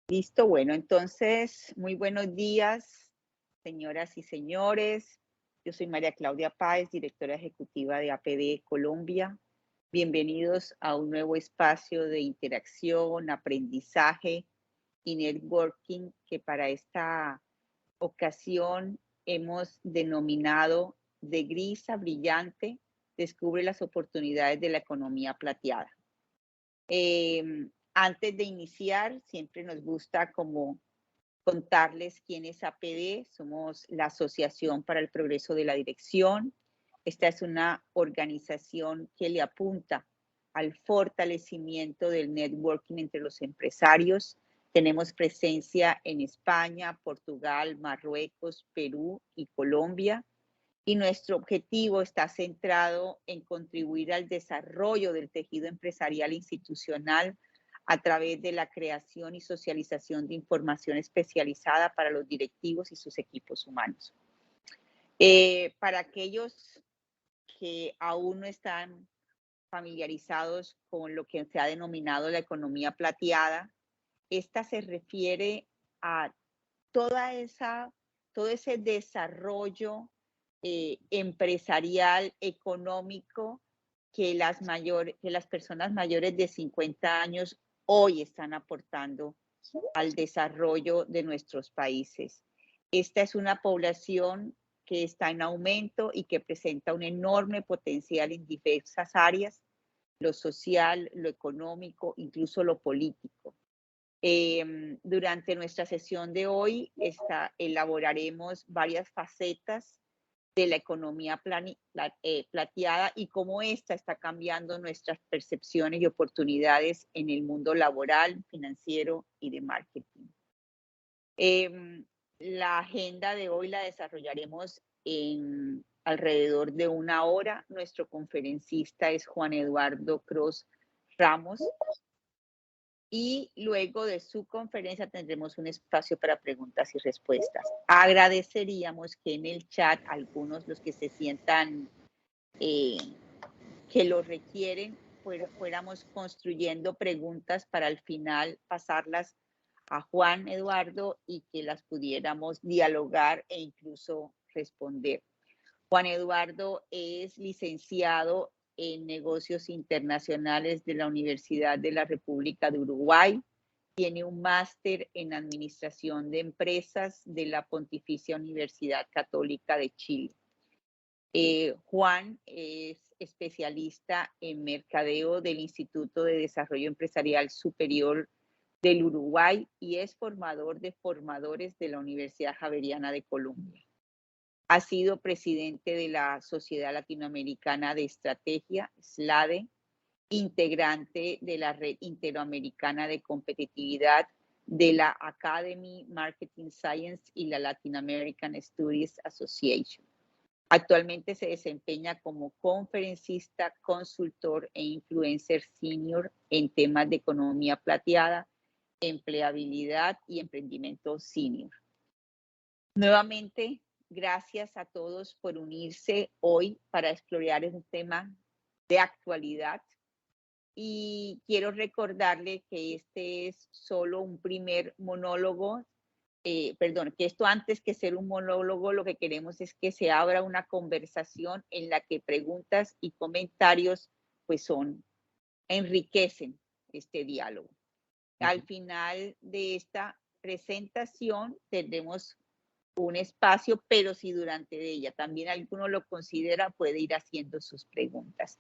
Listo, bueno, entonces, muy buenos días, señoras y señores. Yo soy María Claudia Páez, directora ejecutiva de APD Colombia. Bienvenidos a un nuevo espacio de interacción, aprendizaje y networking que para esta ocasión hemos denominado de gris a brillante, descubre las oportunidades de la economía plateada. Antes de iniciar, siempre nos gusta como contarles quién es APD. Somos la Asociación para el Progreso de la Dirección. Esta es una organización que le apunta al fortalecimiento del networking entre los empresarios. Tenemos presencia en España, Portugal, Marruecos, Perú y Colombia. Y nuestro objetivo está centrado en contribuir al desarrollo del tejido empresarial e institucional a través de la creación y socialización de información especializada para los directivos y sus equipos humanos. Para aquellos que aún no están familiarizados con lo que se ha denominado la economía plateada, esta se refiere a todo ese desarrollo empresarial, económico, que las personas mayores de 50 años hoy están aportando al desarrollo de nuestros países. Esta es una población que está en aumento y que presenta un enorme potencial en diversas áreas, lo social, lo económico, incluso lo político. Durante nuestra sesión de hoy elaboraremos varias facetas de la economía plateada y cómo esta está cambiando nuestras percepciones y oportunidades en el mundo laboral, financiero y de marketing. La agenda de hoy la desarrollaremos en alrededor de una hora. Nuestro conferencista es Juan Eduardo Cros Ramos. Y luego de su conferencia tendremos un espacio para preguntas y respuestas. Agradeceríamos que en el chat algunos, los que se sientan que lo requieren, fuéramos construyendo preguntas para al final pasarlas a Juan Eduardo y que las pudiéramos dialogar e incluso responder. Juan Eduardo es licenciado en negocios internacionales de la Universidad de la República de Uruguay. Tiene un máster en administración de empresas de la Pontificia Universidad Católica de Chile. Juan es especialista en mercadeo del Instituto de Desarrollo Empresarial Superior del Uruguay y es formador de formadores de la Universidad Javeriana de Colombia. Ha sido presidente de la Sociedad Latinoamericana de Estrategia, SLADE, integrante de la Red Interamericana de Competitividad, de la Academy Marketing Science y la Latin American Studies Association. Actualmente se desempeña como conferencista, consultor e influencer senior en temas de economía plateada, empleabilidad y emprendimiento senior. Nuevamente, gracias a todos por unirse hoy para explorar un tema de actualidad. Y quiero recordarle que este es solo un primer monólogo, que esto antes que ser un monólogo, lo que queremos es que se abra una conversación en la que preguntas y comentarios pues enriquecen este diálogo. Al final de esta presentación tendremos un espacio, pero si durante ella también alguno lo considera, puede ir haciendo sus preguntas.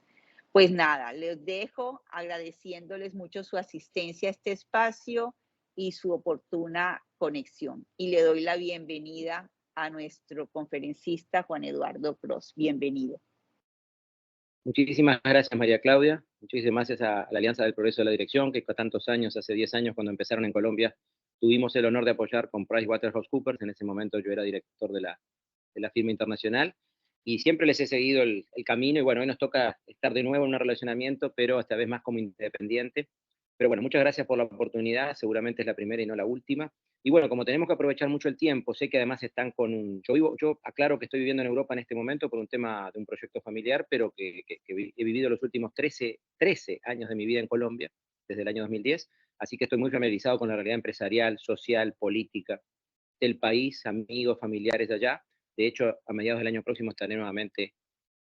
Pues nada, les dejo agradeciéndoles mucho su asistencia a este espacio y su oportuna conexión. Y le doy la bienvenida a nuestro conferencista Juan Eduardo Cros. Bienvenido. Muchísimas gracias, María Claudia. Muchísimas gracias a la Alianza del Progreso de la Dirección, que tantos años, hace 10 años, cuando empezaron en Colombia, tuvimos el honor de apoyar con PricewaterhouseCoopers. En ese momento yo era director de la firma internacional, y siempre les he seguido el camino, y bueno, hoy nos toca estar de nuevo en un relacionamiento, pero esta vez más como independiente. Pero bueno, muchas gracias por la oportunidad, seguramente es la primera y no la última. Y bueno, como tenemos que aprovechar mucho el tiempo, sé que además están con un... Yo aclaro que estoy viviendo en Europa en este momento por un tema de un proyecto familiar, pero que he vivido los últimos 13 años de mi vida en Colombia, desde el año 2010. Así que estoy muy familiarizado con la realidad empresarial, social, política del país, amigos, familiares de allá. De hecho, a mediados del año próximo estaré nuevamente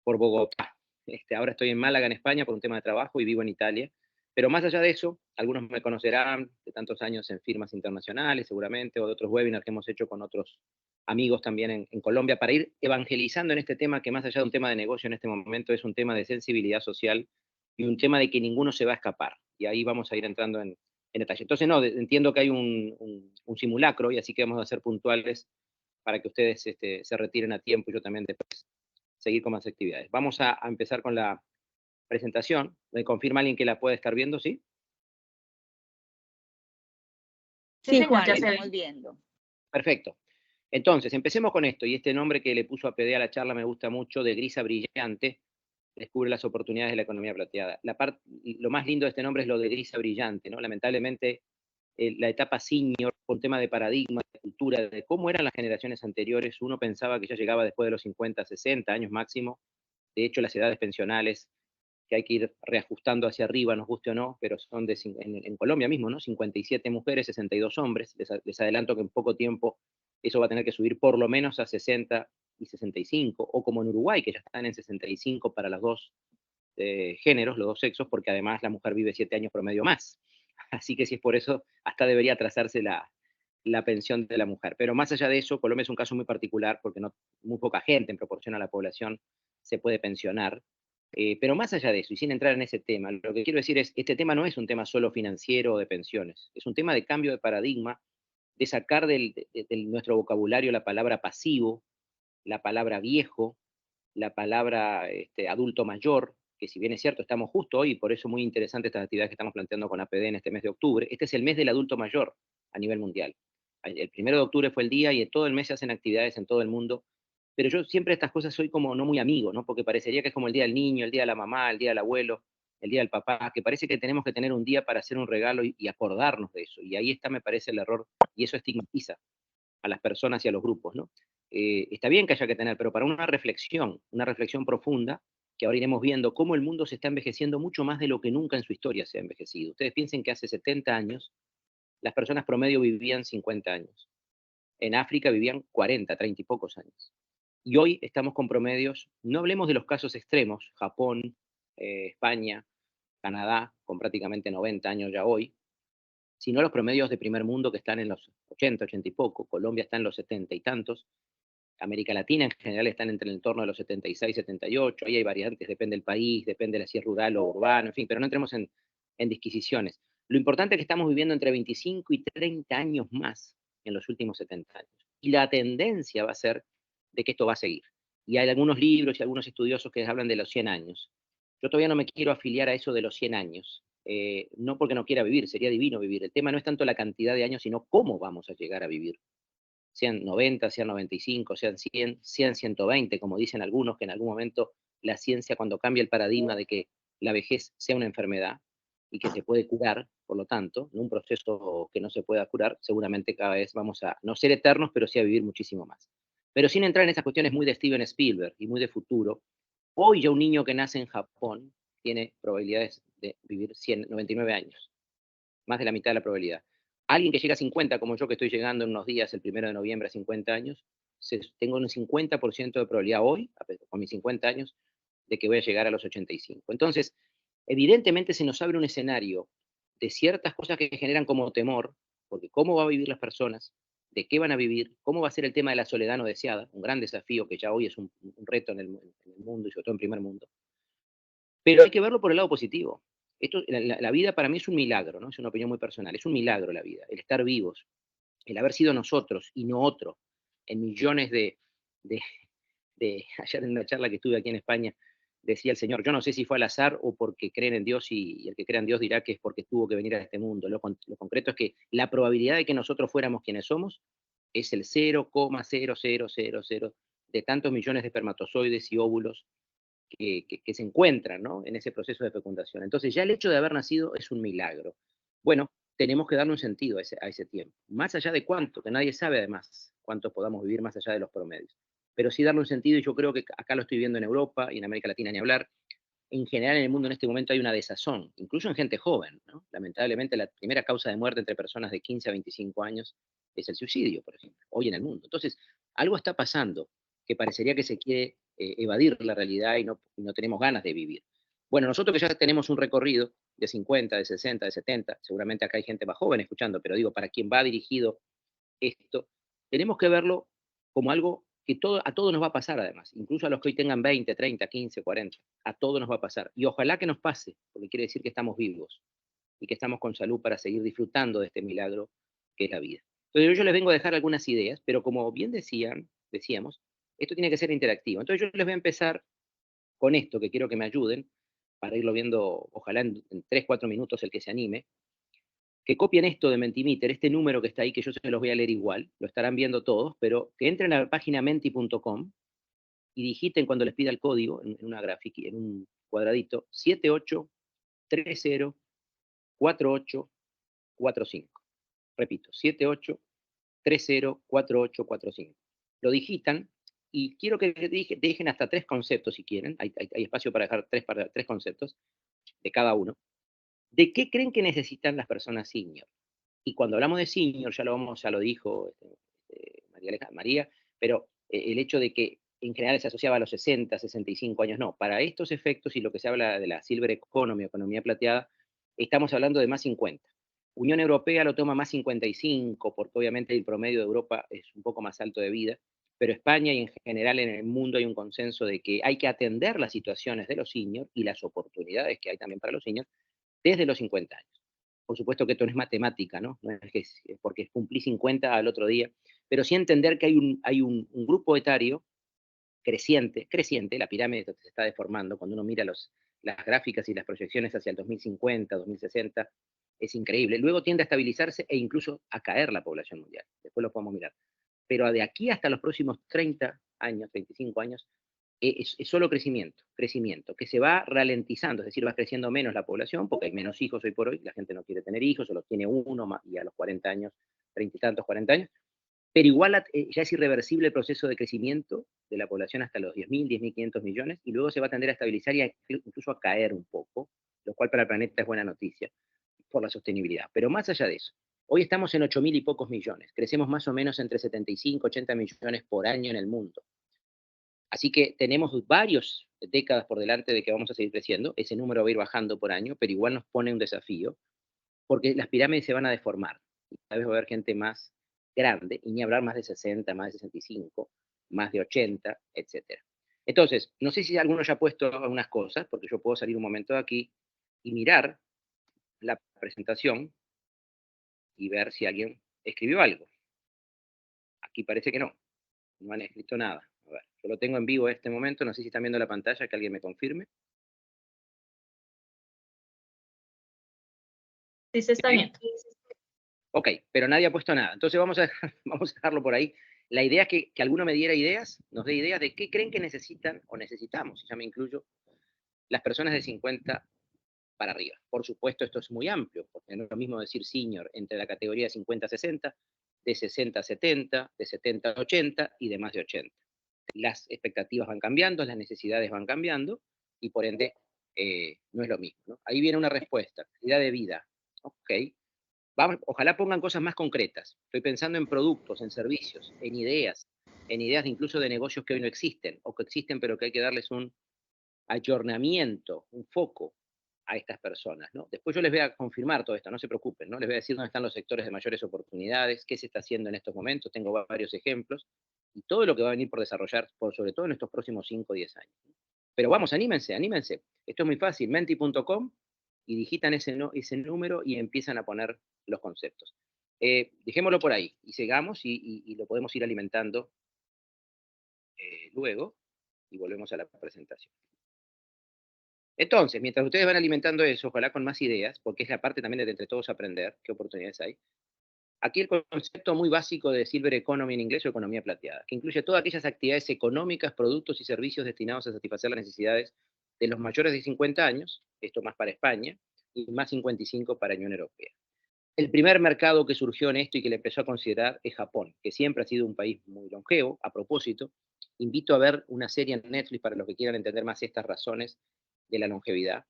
por Bogotá. Ahora estoy en Málaga, en España, por un tema de trabajo y vivo en Italia. Pero más allá de eso, algunos me conocerán de tantos años en firmas internacionales, seguramente, o de otros webinars que hemos hecho con otros amigos también en Colombia, para ir evangelizando en este tema que más allá de un tema de negocio en este momento es un tema de sensibilidad social y un tema de que ninguno se va a escapar. Y ahí vamos a ir entrando en detalle. Entonces, no, entiendo que hay un simulacro y así que vamos a ser puntuales para que ustedes se retiren a tiempo y yo también después seguir con más actividades. Vamos a empezar con la presentación. ¿Me confirma alguien que la puede estar viendo? ¿Sí? Sí, señor, Juan, ya lo se ve. estamos viendo. Perfecto. Entonces, empecemos con esto. Y este nombre que le puso a PD a la charla me gusta mucho, de Grisa Brillante, descubre las oportunidades de la economía plateada. Lo más lindo de este nombre es lo de Grisa Brillante, ¿no? Lamentablemente, la etapa senior, con tema de paradigma, de cultura, de cómo eran las generaciones anteriores, uno pensaba que ya llegaba después de los 50, 60 años máximo. De hecho, las edades pensionales que hay que ir reajustando hacia arriba, nos guste o no, pero son en Colombia mismo, ¿no? 57 mujeres, 62 hombres. Les adelanto que en poco tiempo eso va a tener que subir por lo menos a 60 y 65, o como en Uruguay, que ya están en 65 para los dos géneros, los dos sexos, porque además la mujer vive 7 años promedio más. Así que si es por eso, hasta debería atrasarse la pensión de la mujer. Pero más allá de eso, Colombia es un caso muy particular porque muy poca gente en proporción a la población se puede pensionar. Pero más allá de eso, y sin entrar en ese tema, lo que quiero decir es, este tema no es un tema solo financiero o de pensiones, es un tema de cambio de paradigma, de sacar de nuestro vocabulario la palabra pasivo, la palabra viejo, la palabra adulto mayor, que si bien es cierto, estamos justo hoy, y por eso muy interesante estas actividades que estamos planteando con APD en este mes de octubre. Este es el mes del adulto mayor a nivel mundial. El 1 de octubre fue el día y todo el mes se hacen actividades en todo el mundo, pero yo siempre estas cosas soy como no muy amigo, ¿no? Porque parecería que es como el día del niño, el día de la mamá, el día del abuelo, el día del papá, que parece que tenemos que tener un día para hacer un regalo y acordarnos de eso. Y ahí está, me parece, el error, y eso estigmatiza a las personas y a los grupos, ¿no? Está bien que haya que tener, pero para una reflexión profunda, que ahora iremos viendo cómo el mundo se está envejeciendo mucho más de lo que nunca en su historia se ha envejecido. Ustedes piensen que hace 70 años las personas promedio vivían 50 años. En África vivían 40, 30 y pocos años. Y hoy estamos con promedios, no hablemos de los casos extremos, Japón, España, Canadá, con prácticamente 90 años ya hoy, sino los promedios de primer mundo que están en los 80, 80 y poco, Colombia está en los 70 y tantos, América Latina en general están entre el entorno de los 76, 78, ahí hay variantes, depende del país, depende de si es rural o urbano, en fin, pero no entremos en disquisiciones. Lo importante es que estamos viviendo entre 25 y 30 años más en los últimos 70 años. Y la tendencia va a ser de que esto va a seguir. Y hay algunos libros y algunos estudiosos que hablan de los 100 años. Yo todavía no me quiero afiliar a eso de los 100 años. No porque no quiera vivir, sería divino vivir. El tema no es tanto la cantidad de años, sino cómo vamos a llegar a vivir. Sean 90, sean 95, sean 100, sean 120, como dicen algunos, que en algún momento la ciencia, cuando cambia el paradigma de que la vejez sea una enfermedad y que se puede curar, por lo tanto, en un proceso que no se pueda curar, seguramente cada vez vamos a no ser eternos, pero sí a vivir muchísimo más. Pero sin entrar en esas cuestiones muy de Steven Spielberg y muy de futuro, hoy ya un niño que nace en Japón tiene probabilidades de vivir 99 años, más de la mitad de la probabilidad. Alguien que llega a 50, como yo que estoy llegando en unos días, el 1 de noviembre, a 50 años, tengo un 50% de probabilidad hoy, con mis 50 años, de que voy a llegar a los 85. Entonces, evidentemente se nos abre un escenario de ciertas cosas que generan como temor, porque cómo van a vivir las personas, de qué van a vivir, cómo va a ser el tema de la soledad no deseada, un gran desafío que ya hoy es un reto en el mundo y sobre todo en primer mundo. Pero hay que verlo por el lado positivo. La vida para mí es un milagro, ¿no? Es una opinión muy personal, es un milagro la vida, el estar vivos, el haber sido nosotros y no otro, en millones ayer en una charla que estuve aquí en España, decía el Señor, yo no sé si fue al azar o porque creen en Dios y el que crea en Dios dirá que es porque tuvo que venir a este mundo. Lo concreto es que la probabilidad de que nosotros fuéramos quienes somos es el 0,0000 de tantos millones de espermatozoides y óvulos que se encuentran, ¿no?, en ese proceso de fecundación. Entonces ya el hecho de haber nacido es un milagro. Bueno, tenemos que darle un sentido a ese tiempo, más allá de cuánto, que nadie sabe además cuánto podamos vivir más allá de los promedios, pero sí darle un sentido, y yo creo que acá lo estoy viendo en Europa y en América Latina ni hablar. en general en el mundo en este momento hay una desazón, incluso en gente joven, ¿no? Lamentablemente la primera causa de muerte entre personas de 15 a 25 años es el suicidio, por ejemplo, hoy en el mundo. Entonces, algo está pasando que parecería que se quiere evadir la realidad y no tenemos ganas de vivir. Bueno, nosotros que ya tenemos un recorrido de 50, de 60, de 70, seguramente acá hay gente más joven escuchando, pero digo, para quien va dirigido esto, tenemos que verlo como algo que a todos nos va a pasar además, incluso a los que hoy tengan 20, 30, 15, 40, a todos nos va a pasar. Y ojalá que nos pase, porque quiere decir que estamos vivos y que estamos con salud para seguir disfrutando de este milagro que es la vida. Entonces yo les vengo a dejar algunas ideas, pero como bien decíamos, esto tiene que ser interactivo. Entonces yo les voy a empezar con esto, que quiero que me ayuden, para irlo viendo, ojalá en 3, 4 minutos el que se anime, que copien esto de Mentimeter, este número que está ahí, que yo se los voy a leer igual, lo estarán viendo todos, pero que entren a la página menti.com y digiten cuando les pida el código, en una gráfica, en un cuadradito, 78304845. Repito, 78304845. Lo digitan y quiero que dejen hasta 3 conceptos si quieren, hay espacio para dejar 3 conceptos de cada uno. ¿De qué creen que necesitan las personas senior? Y cuando hablamos de senior, ya lo dijo María, pero el hecho de que en general se asociaba a los 60, 65 años, no. Para estos efectos y lo que se habla de la Silver Economy, economía plateada, estamos hablando de más 50. Unión Europea lo toma más 55, porque obviamente el promedio de Europa es un poco más alto de vida, pero España y en general en el mundo hay un consenso de que hay que atender las situaciones de los seniors y las oportunidades que hay también para los seniors desde los 50 años. Por supuesto que esto no es matemática, ¿no? No es que porque cumplí 50 al otro día, pero sí entender que hay un grupo etario creciente, la pirámide se está deformando, cuando uno mira las gráficas y las proyecciones hacia el 2050, 2060, es increíble. Luego tiende a estabilizarse e incluso a caer la población mundial, después lo podemos mirar. Pero de aquí hasta los próximos 30 años, 35 años, es solo crecimiento, que se va ralentizando, es decir, va creciendo menos la población, porque hay menos hijos hoy por hoy, la gente no quiere tener hijos, o los tiene uno, y a los 40 años, 30 y tantos, 40 años, pero igual ya es irreversible el proceso de crecimiento de la población hasta los 10.000, 10.500 millones, y luego se va a tender a estabilizar y incluso a caer un poco, lo cual para el planeta es buena noticia, por la sostenibilidad. Pero más allá de eso, hoy estamos en 8.000 y pocos millones, crecemos más o menos entre 75, 80 millones por año en el mundo. Así que tenemos varias décadas por delante de que vamos a seguir creciendo, ese número va a ir bajando por año, pero igual nos pone un desafío, porque las pirámides se van a deformar, y cada vez va a haber gente más grande, y ni hablar más de 60, más de 65, más de 80, etc. Entonces, no sé si alguno ya ha puesto algunas cosas, porque yo puedo salir un momento de aquí y mirar la presentación y ver si alguien escribió algo. Aquí parece que no han escrito nada. A ver, yo lo tengo en vivo en este momento, no sé si están viendo la pantalla, que alguien me confirme. Sí, se está viendo. Ok, pero nadie ha puesto nada. Entonces vamos a dejarlo por ahí. La idea es que alguno me diera ideas, nos dé ideas de qué creen que necesitan o necesitamos, ya me incluyo, las personas de 50 para arriba. Por supuesto, esto es muy amplio, porque no es lo mismo decir senior entre la categoría de 50 a 60, de 60 a 70, de 70 a 80 y de más de 80. Las expectativas van cambiando, las necesidades van cambiando, y por ende no es lo mismo, ¿no? Ahí viene una respuesta, calidad de vida. Ok, ojalá pongan cosas más concretas. Estoy pensando en productos, en servicios, en ideas incluso de negocios que hoy no existen, o que existen pero que hay que darles un ayornamiento, un foco a estas personas, ¿no? Después yo les voy a confirmar todo esto, no se preocupen, ¿no? Les voy a decir dónde están los sectores de mayores oportunidades, qué se está haciendo en estos momentos, tengo varios ejemplos, y todo lo que va a venir por desarrollar, sobre todo en estos próximos 5 o 10 años. Pero vamos, anímense. Esto es muy fácil, menti.com, y digitan ese número y empiezan a poner los conceptos. Dejémoslo por ahí y sigamos y lo podemos ir alimentando luego, y volvemos a la presentación. Entonces, mientras ustedes van alimentando eso, ojalá con más ideas, porque es la parte también de entre todos aprender qué oportunidades hay. Aquí el concepto muy básico de Silver Economy en inglés o economía plateada, que incluye todas aquellas actividades económicas, productos y servicios destinados a satisfacer las necesidades de los mayores de 50 años, esto más para España, y más 55 para Unión Europea. El primer mercado que surgió en esto y que le empezó a considerar es Japón, que siempre ha sido un país muy longevo. A propósito, invito a ver una serie en Netflix para los que quieran entender más estas razones de la longevidad.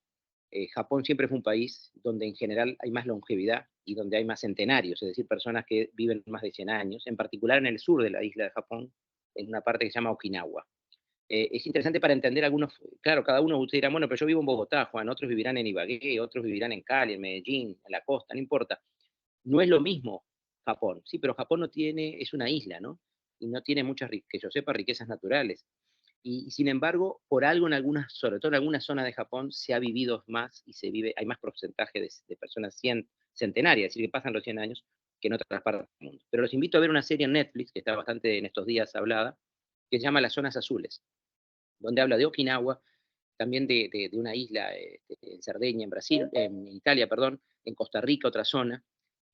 Japón siempre fue un país donde en general hay más longevidad y donde hay más centenarios, es decir, personas que viven más de 100 años, en particular en el sur de la isla de Japón, en una parte que se llama Okinawa. Es interesante para entender algunos, claro, cada uno de ustedes dirá, bueno, pero yo vivo en Bogotá, Juan, otros vivirán en Ibagué, otros vivirán en Cali, en Medellín, en la costa, no importa. No es lo mismo Japón, sí, pero Japón no tiene, es una isla, ¿no? Y no tiene muchas, que yo sepa, riquezas naturales. Y sin embargo, por algo en algunas, sobre todo en algunas zonas de Japón, se ha vivido más y se vive, hay más porcentaje de personas centenarias, es decir, que pasan los 100 años, que en otras partes del mundo. Pero los invito a ver una serie en Netflix, que está bastante en estos días hablada, que se llama Las Zonas Azules, donde habla de Okinawa, también de una isla en Cerdeña, en Brasil, en Italia, perdón, en Costa Rica otra zona,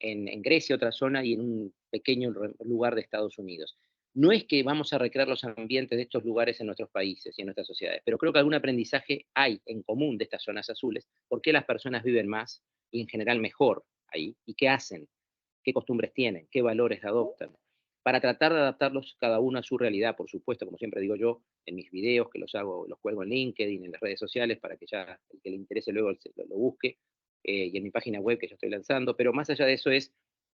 en Grecia otra zona y en un pequeño lugar de Estados Unidos. No es que vamos a recrear los ambientes de estos lugares en nuestros países y en nuestras sociedades, pero creo que algún aprendizaje hay en común de estas zonas azules, por qué las personas viven más y en general mejor ahí, y qué hacen, qué costumbres tienen, qué valores adoptan, para tratar de adaptarlos cada uno a su realidad, por supuesto, como siempre digo yo, en mis videos, que los hago, los cuelgo en LinkedIn, en las redes sociales, para que ya el que le interese luego lo busque, y en mi página web que yo estoy lanzando, pero más allá de eso es,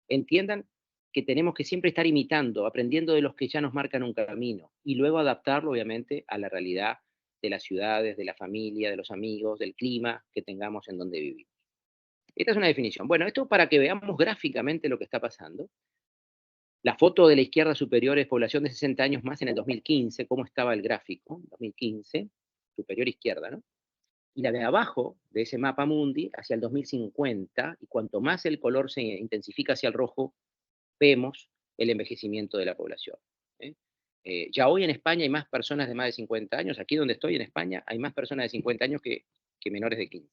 entiendan que tenemos que siempre estar imitando, aprendiendo de los que ya nos marcan un camino, y luego adaptarlo, obviamente, a la realidad de las ciudades, de la familia, de los amigos, del clima que tengamos en donde vivimos. Esta es una definición. Bueno, esto para que veamos gráficamente lo que está pasando. La foto de la izquierda superior es población de 60 años más en el 2015, cómo estaba el gráfico, 2015, superior izquierda, ¿no? Y la de abajo, de ese mapa mundi, hacia el 2050, y cuanto más el color se intensifica hacia el rojo, vemos el envejecimiento de la población. ¿Eh? Ya hoy en España hay más personas de más de 50 años, aquí donde estoy en España, hay más personas de 50 años que menores de 15,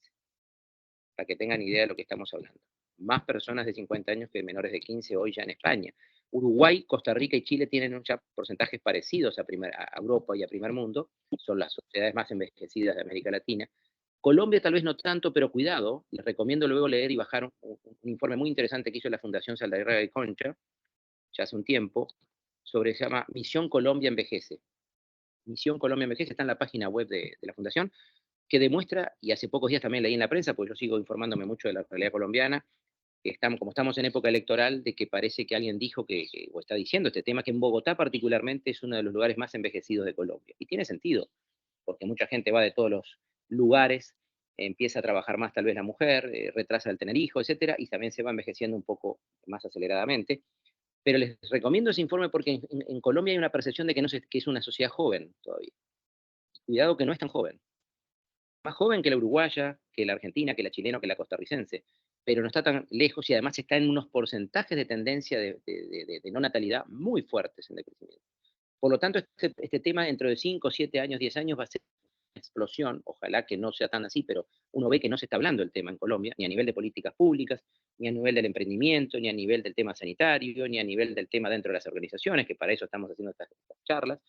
para que tengan idea de lo que estamos hablando. Más personas de 50 años que menores de 15 hoy ya en España. Uruguay, Costa Rica y Chile tienen ya porcentajes parecidos a Europa y a primer mundo, son las sociedades más envejecidas de América Latina. Colombia tal vez no tanto, pero cuidado, les recomiendo luego leer y bajar un informe muy interesante que hizo la Fundación Saldarriaga y Concha, ya hace un tiempo, se llama Misión Colombia Envejece. Misión Colombia Envejece está en la página web de la Fundación, que demuestra, y hace pocos días también leí en la prensa, porque yo sigo informándome mucho de la realidad colombiana, que estamos, como estamos en época electoral, de que parece que alguien dijo o está diciendo este tema, que en Bogotá particularmente es uno de los lugares más envejecidos de Colombia. Y tiene sentido, porque mucha gente va de todos los lugares, empieza a trabajar más tal vez la mujer, retrasa el tener hijos, etcétera, y también se va envejeciendo un poco más aceleradamente. Pero les recomiendo ese informe porque en Colombia hay una percepción de que, que es una sociedad joven todavía. Cuidado que no es tan joven. Más joven que la uruguaya, que la argentina, que la chilena, que la costarricense, pero no está tan lejos y además está en unos porcentajes de tendencia de no natalidad muy fuertes en decrecimiento. Por lo tanto, este tema dentro de 5, 7 años, 10 años va a ser una explosión, ojalá que no sea tan así, pero uno ve que no se está hablando del tema en Colombia, ni a nivel de políticas públicas, ni a nivel del emprendimiento, ni a nivel del tema sanitario, ni a nivel del tema dentro de las organizaciones, que para eso estamos haciendo estas charlas,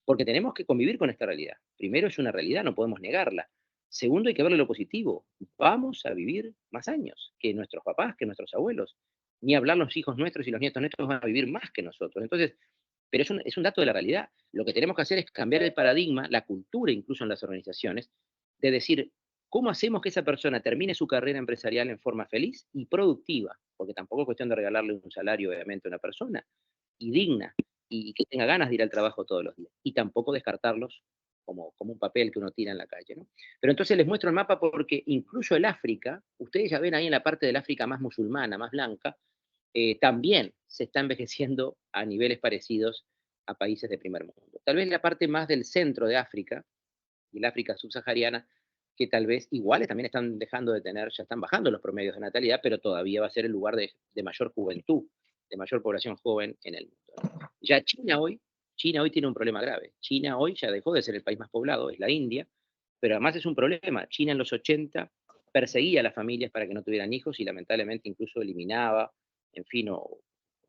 porque tenemos que convivir con esta realidad. Primero, es una realidad, no podemos negarla. Segundo, hay que verle lo positivo. Vamos a vivir más años que nuestros papás, que nuestros abuelos. Ni hablar los hijos nuestros y los nietos nuestros van a vivir más que nosotros. Entonces, pero es un dato de la realidad. Lo que tenemos que hacer es cambiar el paradigma, la cultura incluso en las organizaciones, de decir, ¿cómo hacemos que esa persona termine su carrera empresarial en forma feliz y productiva? Porque tampoco es cuestión de regalarle un salario, obviamente, a una persona, y digna, y que tenga ganas de ir al trabajo todos los días. Y tampoco descartarlos como un papel que uno tira en la calle, ¿no? Pero entonces les muestro el mapa porque incluso el África, ustedes ya ven ahí en la parte del África más musulmana, más blanca, también se está envejeciendo a niveles parecidos a países de primer mundo. Tal vez la parte más del centro de África, y el África subsahariana, que tal vez iguales también están dejando de tener, ya están bajando los promedios de natalidad, pero todavía va a ser el lugar de mayor juventud, de mayor población joven en el mundo. Ya China hoy tiene un problema grave. China hoy ya dejó de ser el país más poblado, es la India, pero además es un problema. China en los 80 perseguía a las familias para que no tuvieran hijos y lamentablemente incluso eliminaba, en fin, o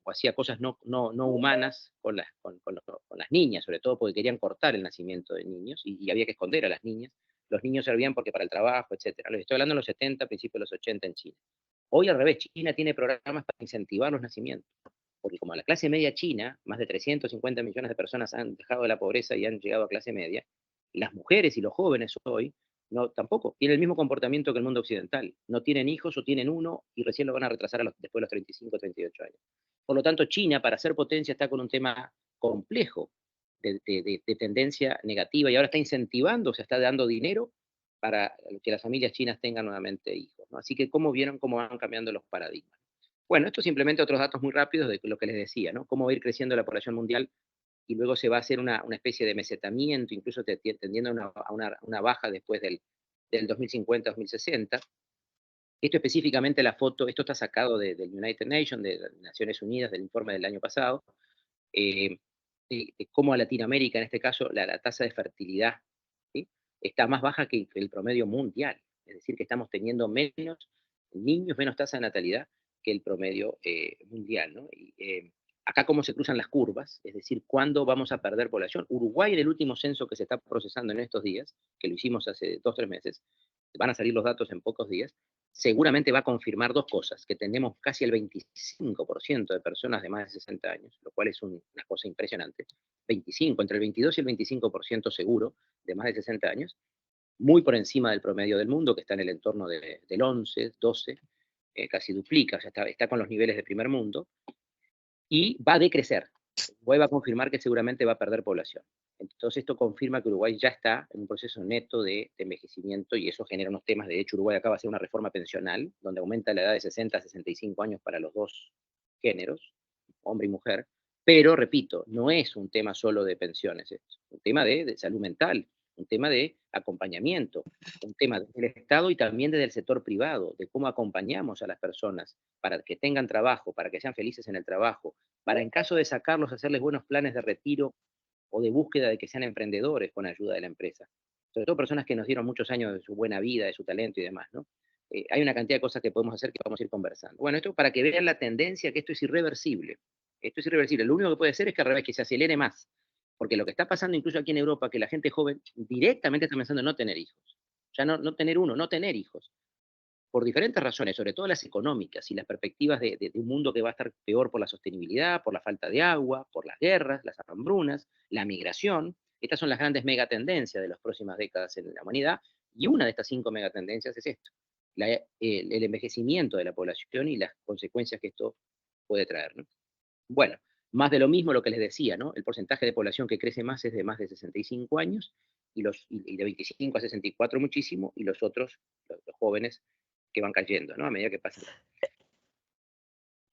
hacía cosas no humanas con las niñas, sobre todo porque querían cortar el nacimiento de niños y había que esconder a las niñas. Los niños servían porque para el trabajo, etcétera. Les estoy hablando de los 70, principios de los 80 en China. Hoy al revés, China tiene programas para incentivar los nacimientos, porque como la clase media china, más de 350 millones de personas han dejado de la pobreza y han llegado a clase media, las mujeres y los jóvenes hoy No, tampoco. Tiene el mismo comportamiento que el mundo occidental. No tienen hijos o tienen uno y recién lo van a retrasar después de los 35 o 38 años. Por lo tanto, China, para ser potencia, está con un tema complejo de tendencia negativa y ahora está incentivando, se está dando dinero para que las familias chinas tengan nuevamente hijos, ¿no? Así que, ¿cómo vieron cómo van cambiando los paradigmas? Bueno, esto simplemente otros datos muy rápidos de lo que les decía, ¿no? Cómo va a ir creciendo la población mundial y luego se va a hacer una especie de mesetamiento, incluso tendiendo a una baja después del 2050-2060. Esto específicamente la foto, esto está sacado del United Nations, de las Naciones Unidas, del informe del año pasado, eh, de cómo Latinoamérica, en este caso, la tasa de fertilidad, ¿sí? Está más baja que el promedio mundial. Es decir, que estamos teniendo menos niños, menos tasa de natalidad que el promedio mundial, ¿no? Acá cómo se cruzan las curvas, es decir, cuándo vamos a perder población. Uruguay, en el último censo que se está procesando en estos días, que lo hicimos hace 2 o 3 meses, van a salir los datos en pocos días, seguramente va a confirmar dos cosas, que tenemos casi el 25% de personas de más de 60 años, lo cual es una cosa impresionante, 25, entre el 22 y el 25% seguro de más de 60 años, muy por encima del promedio del mundo, que está en el entorno del 11, 12, casi duplica, o sea, está con los niveles de primer mundo, y va a decrecer. Uruguay va a confirmar que seguramente va a perder población. Entonces esto confirma que Uruguay ya está en un proceso neto de envejecimiento y eso genera unos temas. De hecho, Uruguay acaba de hacer una reforma pensional donde aumenta la edad de 60 a 65 años para los dos géneros, hombre y mujer, pero repito, no es un tema solo de pensiones, es un tema de salud mental, un tema de acompañamiento, un tema del Estado y también desde el sector privado, de cómo acompañamos a las personas para que tengan trabajo, para que sean felices en el trabajo, para en caso de sacarlos, hacerles buenos planes de retiro o de búsqueda de que sean emprendedores con ayuda de la empresa. Sobre todo personas que nos dieron muchos años de su buena vida, de su talento y demás, ¿no? Hay una cantidad de cosas que podemos hacer que vamos a ir conversando. Bueno, esto para que vean la tendencia que esto es irreversible. Esto es irreversible. Lo único que puede ser es que al revés, que se acelere más. Porque lo que está pasando incluso aquí en Europa, que la gente joven directamente está pensando en no tener hijos. Ya no tener uno, no tener hijos por diferentes razones, sobre todo las económicas y las perspectivas de un mundo que va a estar peor por la sostenibilidad, por la falta de agua, por las guerras, las hambrunas, la migración. Estas son las grandes megatendencias de las próximas décadas en la humanidad, y una de estas 5 megatendencias es esto, el envejecimiento de la población y las consecuencias que esto puede traer, ¿no? Bueno, más de lo mismo lo que les decía, ¿no? El porcentaje de población que crece más es de más de 65 años, y de 25 a 64 muchísimo, y los otros, los jóvenes, que van cayendo, ¿no? A medida que pasa.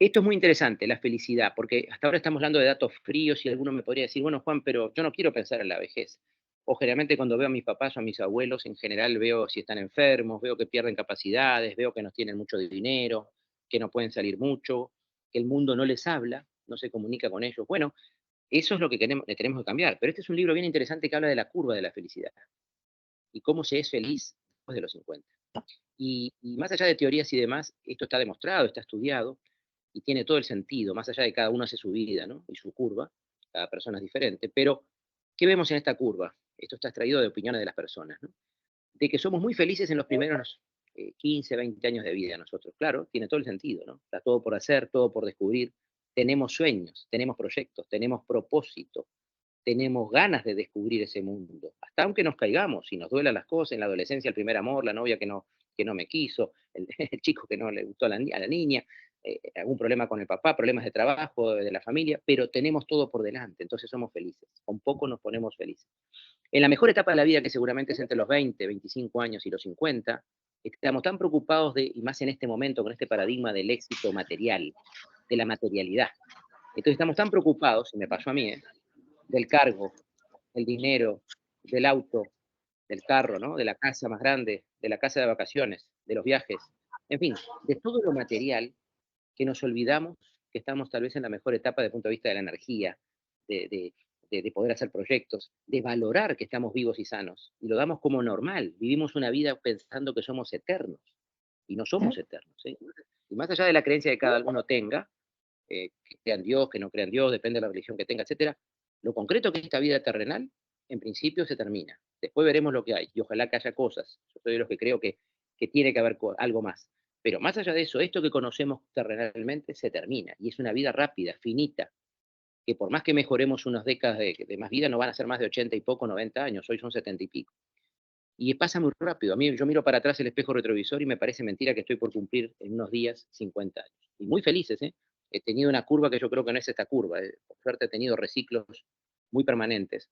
Esto es muy interesante, la felicidad, porque hasta ahora estamos hablando de datos fríos y alguno me podría decir, bueno, Juan, pero yo no quiero pensar en la vejez. O generalmente cuando veo a mis papás o a mis abuelos, en general veo si están enfermos, veo que pierden capacidades, veo que no tienen mucho dinero, que no pueden salir mucho, que el mundo no les habla, no se comunica con ellos. Bueno, eso es lo que tenemos que cambiar. Pero este es un libro bien interesante que habla de la curva de la felicidad y cómo se es feliz después de los 50. Y más allá de teorías y demás, esto está demostrado, está estudiado y tiene todo el sentido, más allá de cada uno hace su vida, ¿no? Y su curva, cada persona es diferente, pero ¿qué vemos en esta curva? Esto está extraído de opiniones de las personas, ¿no? De que somos muy felices en los primeros 15, 20 años de vida nosotros, claro, tiene todo el sentido, ¿no? Está todo por hacer, todo por descubrir, tenemos sueños, tenemos proyectos, tenemos propósito, tenemos ganas de descubrir ese mundo, hasta aunque nos caigamos y nos duelan las cosas, en la adolescencia el primer amor, la novia que no me quiso, el chico que no le gustó a la niña, algún problema con el papá, problemas de trabajo, de la familia, pero tenemos todo por delante, entonces somos felices, con poco nos ponemos felices. En la mejor etapa de la vida, que seguramente es entre los 20, 25 años y los 50, estamos tan preocupados y más en este momento, con este paradigma del éxito material, de la materialidad. Entonces estamos tan preocupados, y me pasó a mí, del cargo, el dinero, del auto, del carro, ¿no? De la casa más grande, de la casa de vacaciones, de los viajes, en fin, de todo lo material, que nos olvidamos que estamos tal vez en la mejor etapa desde el punto de vista de la energía, de, de, de poder hacer proyectos, de valorar que estamos vivos y sanos, y lo damos como normal. Vivimos una vida pensando que somos eternos, y no somos eternos, ¿eh? Y más allá de la creencia que cada uno tenga, que crean Dios, que no crean Dios, depende de la religión que tenga, etcétera. Lo concreto que es esta vida terrenal, en principio se termina. Después veremos lo que hay, y ojalá que haya cosas. Yo soy de los que creo que tiene que haber algo más. Pero más allá de eso, esto que conocemos terrenalmente se termina, y es una vida rápida, finita, que por más que mejoremos unas décadas de más vida, no van a ser más de 80 y poco, 90 años, hoy son 70 y pico. Y pasa muy rápido. A mí, yo miro para atrás el espejo retrovisor y me parece mentira que estoy por cumplir en unos días 50 años. Y muy felices, ¿eh? He tenido una curva que yo creo que no es esta curva. Por suerte he tenido reciclos muy permanentes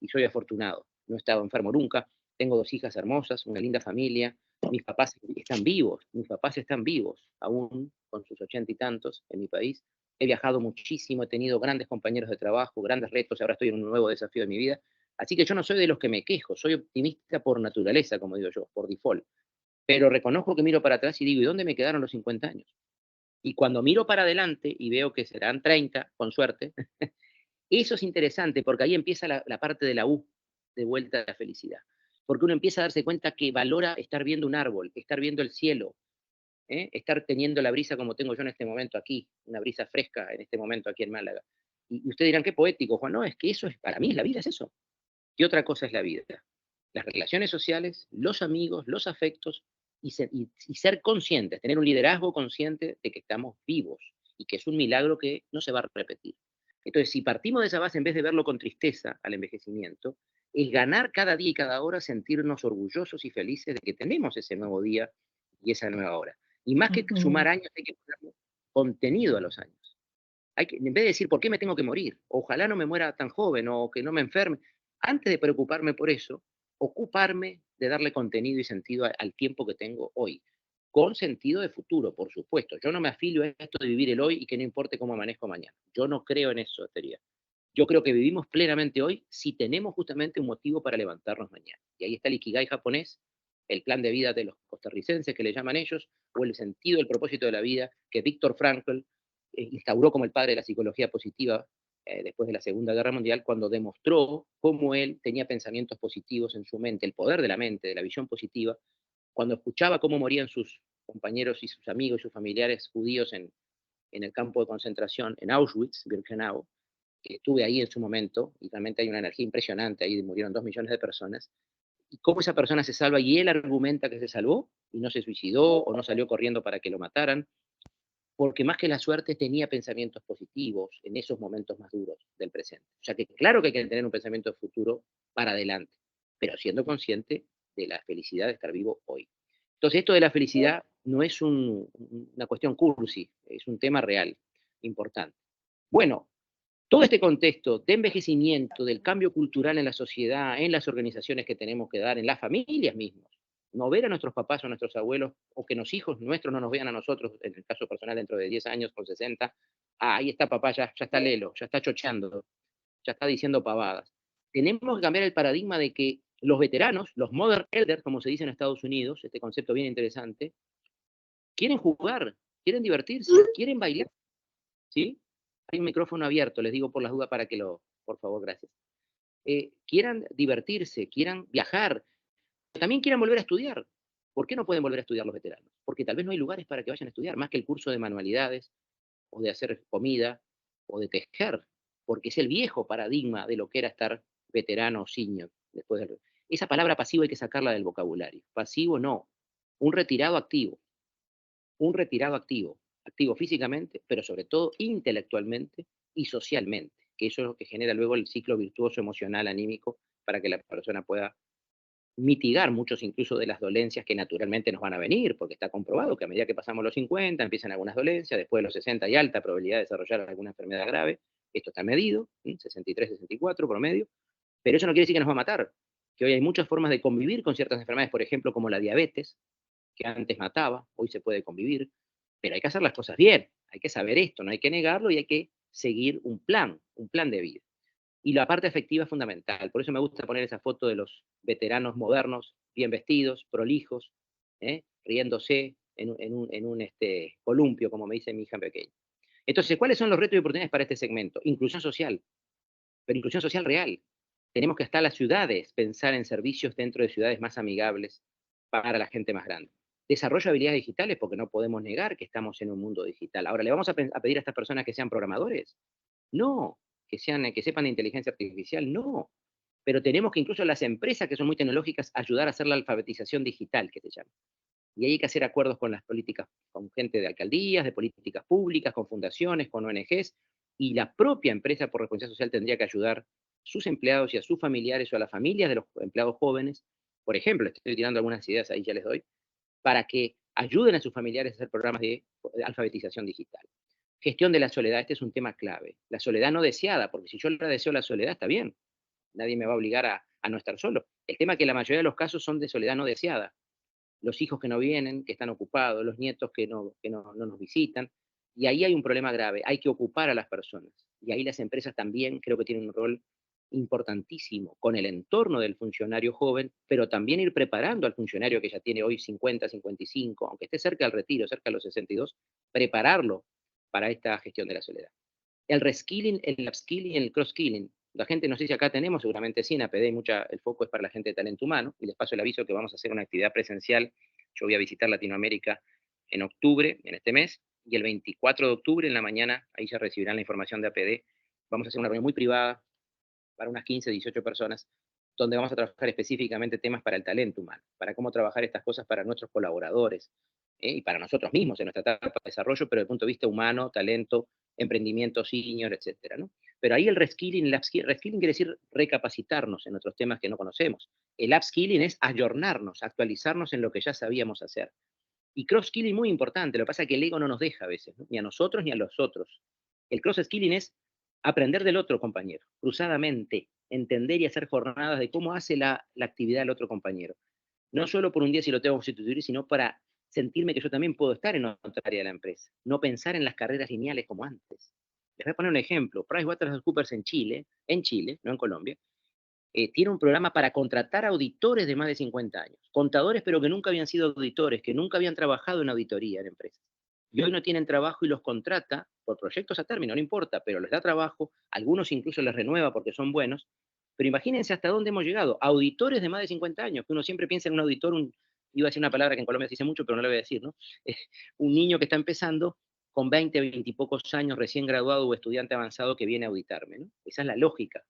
y soy afortunado. No he estado enfermo nunca. Tengo 2 hijas hermosas, una linda familia. Mis papás están vivos, aún con sus 80 y tantos en mi país. He viajado muchísimo, he tenido grandes compañeros de trabajo, grandes retos, ahora estoy en un nuevo desafío de mi vida. Así que yo no soy de los que me quejo, soy optimista por naturaleza, como digo yo, por default. Pero reconozco que miro para atrás y digo, ¿y dónde me quedaron los 50 años? Y cuando miro para adelante y veo que serán 30, con suerte, eso es interesante porque ahí empieza la parte de la U, de vuelta a la felicidad. Porque uno empieza a darse cuenta que valora estar viendo un árbol, estar viendo el cielo, estar teniendo la brisa como tengo yo en este momento aquí, una brisa fresca en este momento aquí en Málaga. Y ustedes dirán, qué poético, Juan, no, es que eso es, para mí la vida es eso. ¿Qué otra cosa es la vida? Las relaciones sociales, los amigos, los afectos y ser conscientes, tener un liderazgo consciente de que estamos vivos y que es un milagro que no se va a repetir. Entonces, si partimos de esa base, en vez de verlo con tristeza al envejecimiento, es ganar cada día y cada hora sentirnos orgullosos y felices de que tenemos ese nuevo día y esa nueva hora. Y más que Ujú. sumar años, hay que poner contenido a los años. En vez de decir, ¿por qué me tengo que morir? Ojalá no me muera tan joven o que no me enferme. Antes de preocuparme por eso, ocuparme de darle contenido y sentido al tiempo que tengo hoy. Con sentido de futuro, por supuesto. Yo no me afilio a esto de vivir el hoy y que no importe cómo amanezco mañana. Yo no creo en eso, teoría. Yo creo que vivimos plenamente hoy si tenemos justamente un motivo para levantarnos mañana. Y ahí está el Ikigai japonés, el plan de vida de los costarricenses que le llaman ellos, o el sentido, el propósito de la vida que Víctor Frankl instauró como el padre de la psicología positiva después de la Segunda Guerra Mundial, cuando demostró cómo él tenía pensamientos positivos en su mente, el poder de la mente, de la visión positiva, cuando escuchaba cómo morían sus compañeros y sus amigos y sus familiares judíos en el campo de concentración, en Auschwitz, Birkenau, que estuve ahí en su momento, y realmente hay una energía impresionante, ahí murieron 2 millones de personas, y cómo esa persona se salva, y él argumenta que se salvó, y no se suicidó, o no salió corriendo para que lo mataran, porque más que la suerte tenía pensamientos positivos en esos momentos más duros del presente. O sea que claro que hay que tener un pensamiento de futuro para adelante, pero siendo consciente de la felicidad de estar vivo hoy. Entonces esto de la felicidad no es una cuestión cursi, es un tema real, importante. Bueno, todo este contexto de envejecimiento, del cambio cultural en la sociedad, en las organizaciones que tenemos que dar, en las familias mismas, no ver a nuestros papás o a nuestros abuelos, o que los hijos nuestros no nos vean a nosotros, en el caso personal, dentro de 10 años, con 60, ahí está papá, ya está lelo, ya está chocheando, ya está diciendo pavadas. Tenemos que cambiar el paradigma de que los veteranos, los modern elders, como se dice en Estados Unidos, este concepto bien interesante, quieren jugar, quieren divertirse, quieren bailar, ¿sí? Hay un micrófono abierto, les digo por las dudas para que por favor, gracias. Quieran divertirse, quieran viajar, también quieran volver a estudiar. ¿Por qué no pueden volver a estudiar los veteranos? Porque tal vez no hay lugares para que vayan a estudiar, más que el curso de manualidades, o de hacer comida, o de tejer, porque es el viejo paradigma de lo que era estar veterano o senior. Esa palabra pasivo hay que sacarla del vocabulario. Pasivo no, un retirado activo, un retirado activo, activo físicamente, pero sobre todo intelectualmente y socialmente, que eso es lo que genera luego el ciclo virtuoso emocional, anímico, para que la persona pueda mitigar muchos incluso de las dolencias que naturalmente nos van a venir, porque está comprobado que a medida que pasamos los 50 empiezan algunas dolencias, después de los 60 hay alta probabilidad de desarrollar alguna enfermedad grave, esto está medido, 63, 64 promedio, pero eso no quiere decir que nos va a matar, que hoy hay muchas formas de convivir con ciertas enfermedades, por ejemplo, como la diabetes, que antes mataba, hoy se puede convivir, pero hay que hacer las cosas bien, hay que saber esto, no hay que negarlo y hay que seguir un plan de vida. Y la parte afectiva es fundamental, por eso me gusta poner esa foto de los veteranos modernos, bien vestidos, prolijos, riéndose en un columpio, como me dice mi hija pequeña. Entonces, ¿cuáles son los retos y oportunidades para este segmento? Inclusión social, pero inclusión social real. Tenemos que hasta las ciudades pensar en servicios dentro de ciudades más amigables para la gente más grande. Desarrollo de habilidades digitales, porque no podemos negar que estamos en un mundo digital. Ahora, ¿le vamos a pedir a estas personas que sean programadores? No. Que sepan de inteligencia artificial, no. Pero tenemos que incluso las empresas que son muy tecnológicas ayudar a hacer la alfabetización digital, que se llama. Y hay que hacer acuerdos con las políticas, con gente de alcaldías, de políticas públicas, con fundaciones, con ONGs, y la propia empresa por responsabilidad social tendría que ayudar a sus empleados y a sus familiares o a las familias de los empleados jóvenes por ejemplo, estoy tirando algunas ideas ahí, ya les doy, para que ayuden a sus familiares a hacer programas de alfabetización digital. Gestión de la soledad, este es un tema clave. La soledad no deseada, porque si yo le deseo la soledad, está bien, nadie me va a obligar a no estar solo. El tema es que la mayoría de los casos son de soledad no deseada. Los hijos que no vienen, que están ocupados, los nietos que no nos visitan, y ahí hay un problema grave, hay que ocupar a las personas. Y ahí las empresas también creo que tienen un rol importantísimo con el entorno del funcionario joven, pero también ir preparando al funcionario que ya tiene hoy 50, 55, aunque esté cerca del retiro, cerca de los 62, prepararlo para esta gestión de la soledad. El reskilling, el upskilling, el cross-skilling. La gente, no sé si acá tenemos, seguramente sí, en APD el foco es para la gente de talento humano, y les paso el aviso que vamos a hacer una actividad presencial. Yo voy a visitar Latinoamérica en octubre, en este mes, y el 24 de octubre en la mañana, ahí ya recibirán la información de APD, vamos a hacer una reunión muy privada para unas 15, 18 personas, donde vamos a trabajar específicamente temas para el talento humano, para cómo trabajar estas cosas para nuestros colaboradores y para nosotros mismos en nuestra etapa de desarrollo, pero desde el punto de vista humano, talento, emprendimiento senior, etcétera, ¿no? Pero ahí el reskilling, reskilling quiere decir recapacitarnos en otros temas que no conocemos. El upskilling es ayornarnos, actualizarnos en lo que ya sabíamos hacer. Y cross-skilling muy importante, lo que pasa es que el ego no nos deja a veces, ¿no? Ni a nosotros ni a los otros. El cross-skilling es aprender del otro compañero, cruzadamente, entender y hacer jornadas de cómo hace la actividad del otro compañero. No solo por un día si lo tengo que sustituir, sino para sentirme que yo también puedo estar en otra área de la empresa. No pensar en las carreras lineales como antes. Les voy a poner un ejemplo. PricewaterhouseCoopers en Chile, no en Colombia, tiene un programa para contratar auditores de más de 50 años. Contadores, pero que nunca habían sido auditores, que nunca habían trabajado en auditoría en empresas. Y hoy no tienen trabajo y los contrata por proyectos a término, no importa, pero les da trabajo, algunos incluso les renueva porque son buenos. Pero imagínense hasta dónde hemos llegado. Auditores de más de 50 años, que uno siempre piensa en un auditor, iba a decir una palabra que en Colombia se dice mucho, pero no la voy a decir, ¿no? Un niño que está empezando con 20, 20 y pocos años, recién graduado o estudiante avanzado que viene a auditarme, ¿no? Esa es la lógica.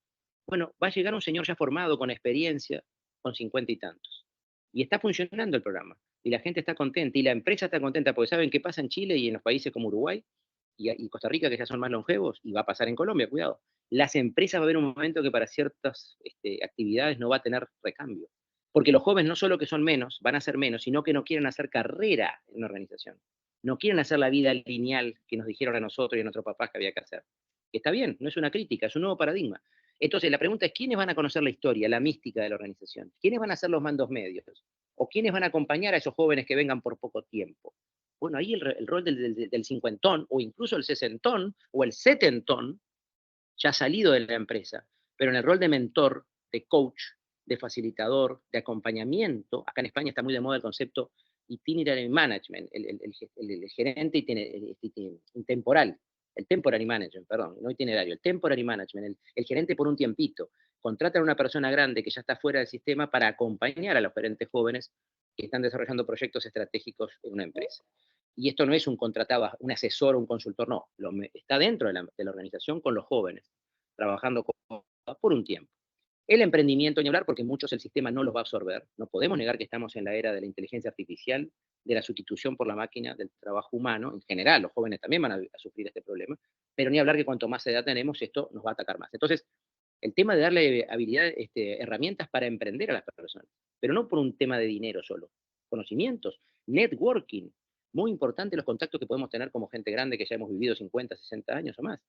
Bueno, va a llegar un señor ya formado, con experiencia, con 50 y tantos. Y está funcionando el programa. Y la gente está contenta. Y la empresa está contenta porque saben qué pasa en Chile y en los países como Uruguay y Costa Rica, que ya son más longevos, y va a pasar en Colombia, cuidado. Las empresas va a haber un momento que para ciertas actividades no va a tener recambio. Porque los jóvenes no solo que son menos, van a ser menos, sino que no quieren hacer carrera en una organización. No quieren hacer la vida lineal que nos dijeron a nosotros y a nuestros papás que había que hacer. Está bien, no es una crítica, es un nuevo paradigma. Entonces, la pregunta es, ¿quiénes van a conocer la historia, la mística de la organización? ¿Quiénes van a ser los mandos medios? ¿O quiénes van a acompañar a esos jóvenes que vengan por poco tiempo? Bueno, ahí el rol del cincuentón, o incluso el sesentón, o el setentón, ya ha salido de la empresa, pero en el rol de mentor, de coach, de facilitador, de acompañamiento, acá en España está muy de moda el concepto itinerary management, el gerente intemporal, el temporary management, perdón, no itinerario, el temporary management, el gerente por un tiempito. Contratan a una persona grande que ya está fuera del sistema para acompañar a los gerentes jóvenes que están desarrollando proyectos estratégicos en una empresa. Y esto no es un contratado, un asesor o un consultor, no, está dentro de la organización con los jóvenes, trabajando por un tiempo. El emprendimiento, ni hablar, porque muchos el sistema no los va a absorber. No podemos negar que estamos en la era de la inteligencia artificial, de la sustitución por la máquina del trabajo humano. En general, los jóvenes también van a sufrir este problema, pero ni hablar que cuanto más edad tenemos, esto nos va a atacar más. Entonces, el tema de darle habilidades, herramientas para emprender a las personas, pero no por un tema de dinero solo, conocimientos, networking, muy importante los contactos que podemos tener como gente grande que ya hemos vivido 50, 60 años o más.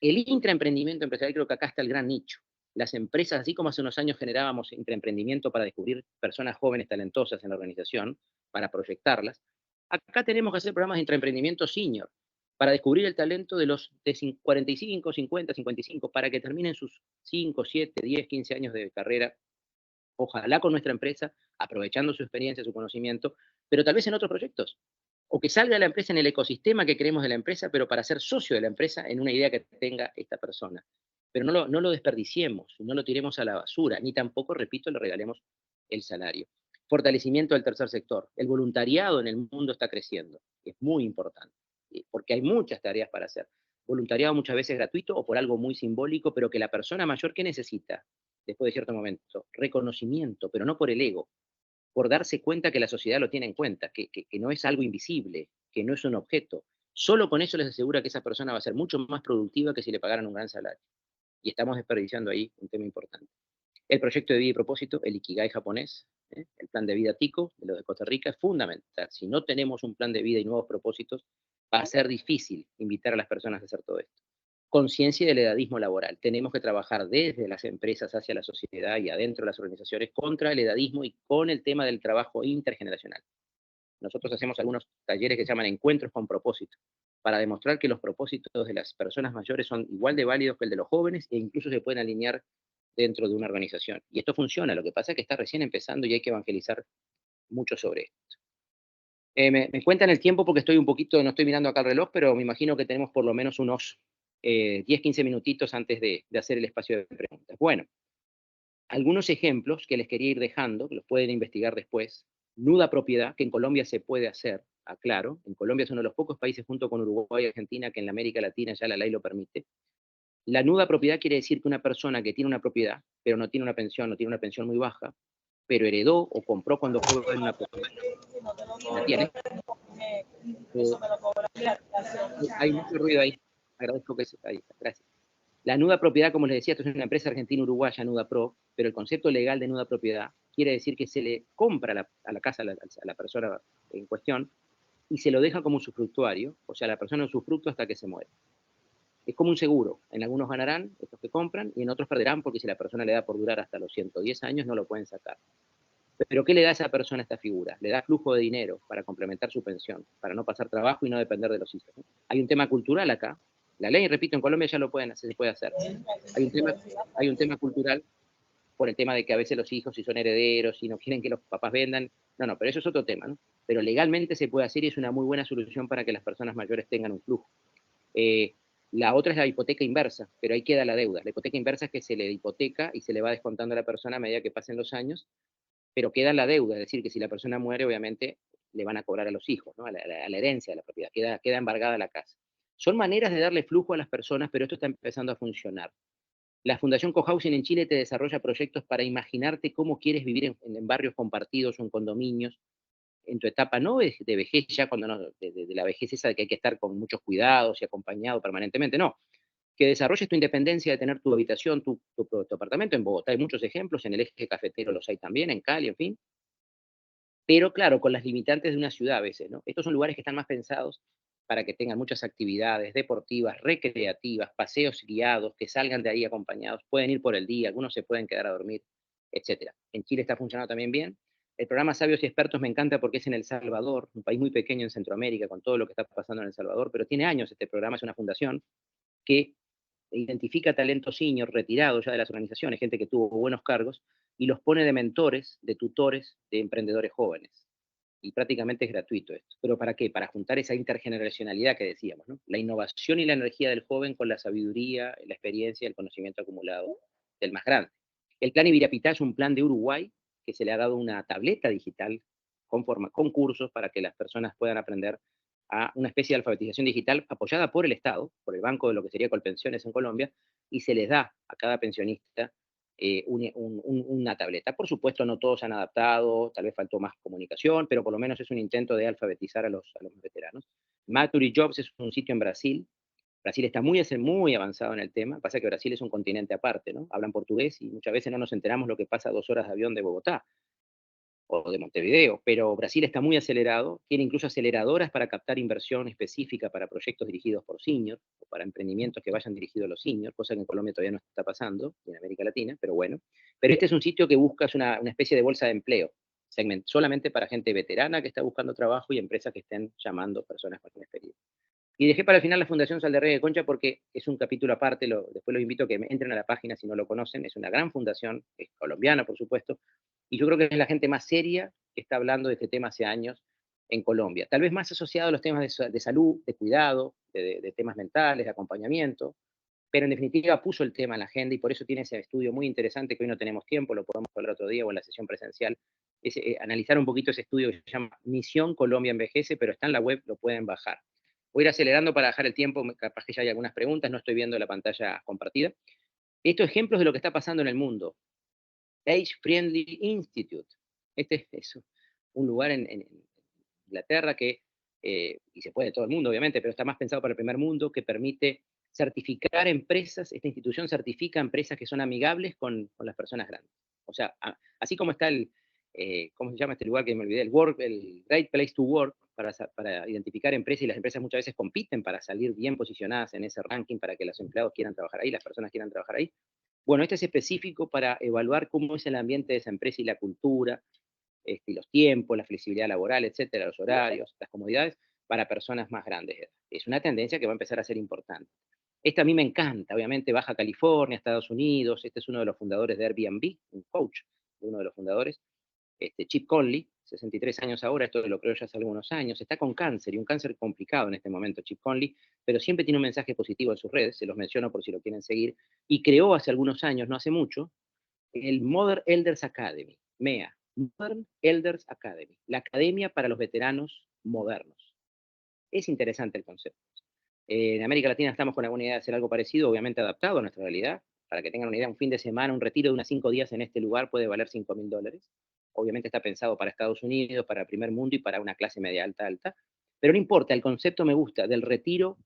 El intraemprendimiento empresarial, creo que acá está el gran nicho. Las empresas, así como hace unos años generábamos intraemprendimiento para descubrir personas jóvenes talentosas en la organización, para proyectarlas, acá tenemos que hacer programas de intraemprendimiento senior, para descubrir el talento de los de 45, 50, 55, para que terminen sus 5, 7, 10, 15 años de carrera, ojalá con nuestra empresa, aprovechando su experiencia, su conocimiento, pero tal vez en otros proyectos. O que salga la empresa en el ecosistema que queremos de la empresa, pero para ser socio de la empresa en una idea que tenga esta persona. Pero no lo desperdiciemos, no lo tiremos a la basura, ni tampoco, repito, le regalemos el salario. Fortalecimiento del tercer sector. El voluntariado en el mundo está creciendo. Es muy importante, porque hay muchas tareas para hacer. Voluntariado muchas veces gratuito o por algo muy simbólico, pero que la persona mayor, ¿qué necesita? Después de cierto momento, reconocimiento, pero no por el ego, por darse cuenta que la sociedad lo tiene en cuenta, que no es algo invisible, que no es un objeto. Solo con eso les asegura que esa persona va a ser mucho más productiva que si le pagaran un gran salario. Y estamos desperdiciando ahí un tema importante. El proyecto de vida y propósito, el Ikigai japonés, ¿eh? El plan de vida Tico, de lo de Costa Rica, es fundamental. Si no tenemos un plan de vida y nuevos propósitos, va a ser difícil invitar a las personas a hacer todo esto. Conciencia del edadismo laboral. Tenemos que trabajar desde las empresas hacia la sociedad y adentro de las organizaciones contra el edadismo y con el tema del trabajo intergeneracional. Nosotros hacemos algunos talleres que se llaman encuentros con propósito, para demostrar que los propósitos de las personas mayores son igual de válidos que el de los jóvenes e incluso se pueden alinear dentro de una organización. Y esto funciona, lo que pasa es que está recién empezando y hay que evangelizar mucho sobre esto. Me cuentan el tiempo porque estoy un poquito, no estoy mirando acá el reloj, pero me imagino que tenemos por lo menos unos 10, 15 minutitos antes de hacer el espacio de preguntas. Bueno, algunos ejemplos que les quería ir dejando, que los pueden investigar después. Nuda propiedad, que en Colombia se puede hacer, aclaro. En Colombia es uno de los pocos países, junto con Uruguay y Argentina, que en la América Latina ya la ley lo permite. La nuda propiedad quiere decir que una persona que tiene una propiedad, pero no tiene una pensión, no tiene una pensión muy baja, pero heredó o compró cuando joven una propiedad, la tiene. Eh, hay mucho ruido ahí. Agradezco que se ahí está, gracias. La nuda propiedad, como les decía, esto es una empresa argentina-uruguaya, Nuda Pro, pero el concepto legal de nuda propiedad quiere decir que se le compra a la casa a la persona en cuestión y se lo deja como usufructuario, o sea, la persona usufructo hasta que se muere. Es como un seguro. En algunos ganarán, estos que compran, y en otros perderán porque si la persona le da por durar hasta los 110 años, no lo pueden sacar. Pero ¿qué le da a esa persona esta figura? Le da flujo de dinero para complementar su pensión, para no pasar trabajo y no depender de los hijos. Hay un tema cultural acá. La ley, repito, en Colombia ya lo pueden hacer, se puede hacer. Hay un tema cultural por el tema de que a veces los hijos, si son herederos, si no quieren que los papás vendan. No, pero eso es otro tema, ¿no? Pero legalmente se puede hacer y es una muy buena solución para que las personas mayores tengan un flujo. La otra es la hipoteca inversa, pero ahí queda la deuda. La hipoteca inversa es que se le hipoteca y se le va descontando a la persona a medida que pasen los años, pero queda la deuda, es decir, que si la persona muere, obviamente le van a cobrar a los hijos, ¿no? a la herencia de la propiedad, queda embargada la casa. Son maneras de darle flujo a las personas, pero esto está empezando a funcionar. La Fundación Cohousing en Chile te desarrolla proyectos para imaginarte cómo quieres vivir en barrios compartidos o en condominios, en tu etapa no de vejez, ya cuando no, de la vejez esa de que hay que estar con muchos cuidados y acompañado permanentemente, no. Que desarrolles tu independencia de tener tu habitación, tu apartamento. En Bogotá hay muchos ejemplos, en el eje cafetero los hay también, en Cali, en fin. Pero claro, con las limitantes de una ciudad a veces, ¿no? Estos son lugares que están más pensados para que tengan muchas actividades deportivas, recreativas, paseos guiados, que salgan de ahí acompañados, pueden ir por el día, algunos se pueden quedar a dormir, etcétera. En Chile está funcionando también bien. El programa Sabios y Expertos me encanta porque es en El Salvador, un país muy pequeño en Centroamérica, con todo lo que está pasando en El Salvador, pero tiene años este programa, es una fundación que identifica talentos senior retirados ya de las organizaciones, gente que tuvo buenos cargos, y los pone de mentores, de tutores, de emprendedores jóvenes. Y prácticamente es gratuito esto. ¿Pero para qué? Para juntar esa intergeneracionalidad que decíamos, ¿no? La innovación y la energía del joven con la sabiduría, la experiencia y el conocimiento acumulado del más grande. El plan Ibirapitá es un plan de Uruguay que se le ha dado una tableta digital con cursos para que las personas puedan aprender a una especie de alfabetización digital apoyada por el Estado, por el Banco de lo que sería Colpensiones en Colombia, y se les da a cada pensionista una tableta. Por supuesto, no todos han adaptado, tal vez faltó más comunicación, pero por lo menos es un intento de alfabetizar a los veteranos. Maturity Jobs es un sitio en Brasil. Brasil está muy avanzado en el tema. Pasa que Brasil es un continente aparte, ¿no? Hablan portugués y muchas veces no nos enteramos lo que pasa a 2 horas de avión de Bogotá o de Montevideo, pero Brasil está muy acelerado, tiene incluso aceleradoras para captar inversión específica para proyectos dirigidos por seniors, o para emprendimientos que vayan dirigidos a los seniors, cosa que en Colombia todavía no está pasando, y en América Latina, pero bueno. Pero este es un sitio que busca una especie de bolsa de empleo, solamente para gente veterana que está buscando trabajo y empresas que estén llamando personas con experiencia. Y dejé para el final la Fundación Sal de Rey de Concha porque es un capítulo aparte, después los invito a que entren a la página si no lo conocen, es una gran fundación, es colombiana por supuesto, y yo creo que es la gente más seria que está hablando de este tema hace años en Colombia. Tal vez más asociado a los temas de salud, de cuidado, de temas mentales, de acompañamiento, pero en definitiva puso el tema en la agenda y por eso tiene ese estudio muy interesante que hoy no tenemos tiempo, lo podemos hablar otro día o en la sesión presencial, es analizar un poquito ese estudio que se llama Misión Colombia Envejece, pero está en la web, lo pueden bajar. Voy a ir acelerando para dejar el tiempo, capaz que ya hay algunas preguntas, no estoy viendo la pantalla compartida. Estos ejemplos de lo que está pasando en el mundo. Age Friendly Institute. Este es un lugar en Inglaterra que, y se puede de todo el mundo obviamente, pero está más pensado para el primer mundo, que permite certificar empresas, esta institución certifica empresas que son amigables con las personas grandes. O sea, así como está ¿cómo se llama este lugar que me olvidé? El Great Place to Work, para identificar empresas, y las empresas muchas veces compiten para salir bien posicionadas en ese ranking, para que los empleados quieran trabajar ahí, las personas quieran trabajar ahí. Bueno, este es específico para evaluar cómo es el ambiente de esa empresa y la cultura, y los tiempos, la flexibilidad laboral, etcétera, los horarios, las comodidades, para personas más grandes de edad. Es una tendencia que va a empezar a ser importante. Esta a mí me encanta, obviamente Baja California, Estados Unidos. Este es uno de los fundadores de Airbnb, un coach de uno de los fundadores, Chip Conley, 63 años ahora, esto lo creo ya hace algunos años, está con cáncer, y un cáncer complicado en este momento, Chip Conley, pero siempre tiene un mensaje positivo en sus redes, se los menciono por si lo quieren seguir, y creó hace algunos años, no hace mucho, el Modern Elders Academy, MEA, Modern Elders Academy, la academia para los veteranos modernos. Es interesante el concepto. En América Latina estamos con alguna idea de hacer algo parecido, obviamente adaptado a nuestra realidad. Para que tengan una idea, un fin de semana, un retiro de unos 5 días en este lugar puede valer $5.000. Obviamente está pensado para Estados Unidos, para el primer mundo y para una clase media alta, alta. Pero no importa, el concepto me gusta, del retiro,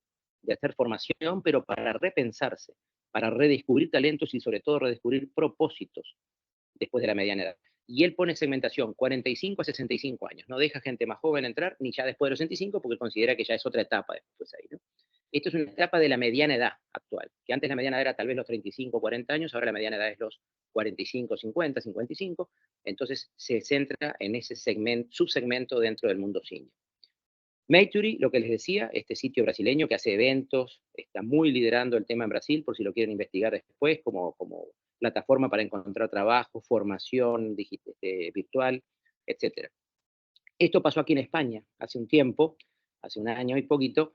de hacer formación, pero para repensarse, para redescubrir talentos y sobre todo redescubrir propósitos después de la mediana edad. Y él pone segmentación 45 a 65 años. No deja gente más joven entrar, ni ya después de los 65, porque considera que ya es otra etapa después ahí, ¿no? Esto es una etapa de la mediana edad actual, que antes la mediana edad era tal vez los 35 o 40 años, ahora la mediana edad es los 45, 50, 55, entonces se centra en ese subsegmento dentro del mundo senior. Maturi, lo que les decía, este sitio brasileño que hace eventos, está muy liderando el tema en Brasil, por si lo quieren investigar después, como plataforma para encontrar trabajo, formación virtual, etc. Esto pasó aquí en España hace un tiempo, hace un año y poquito,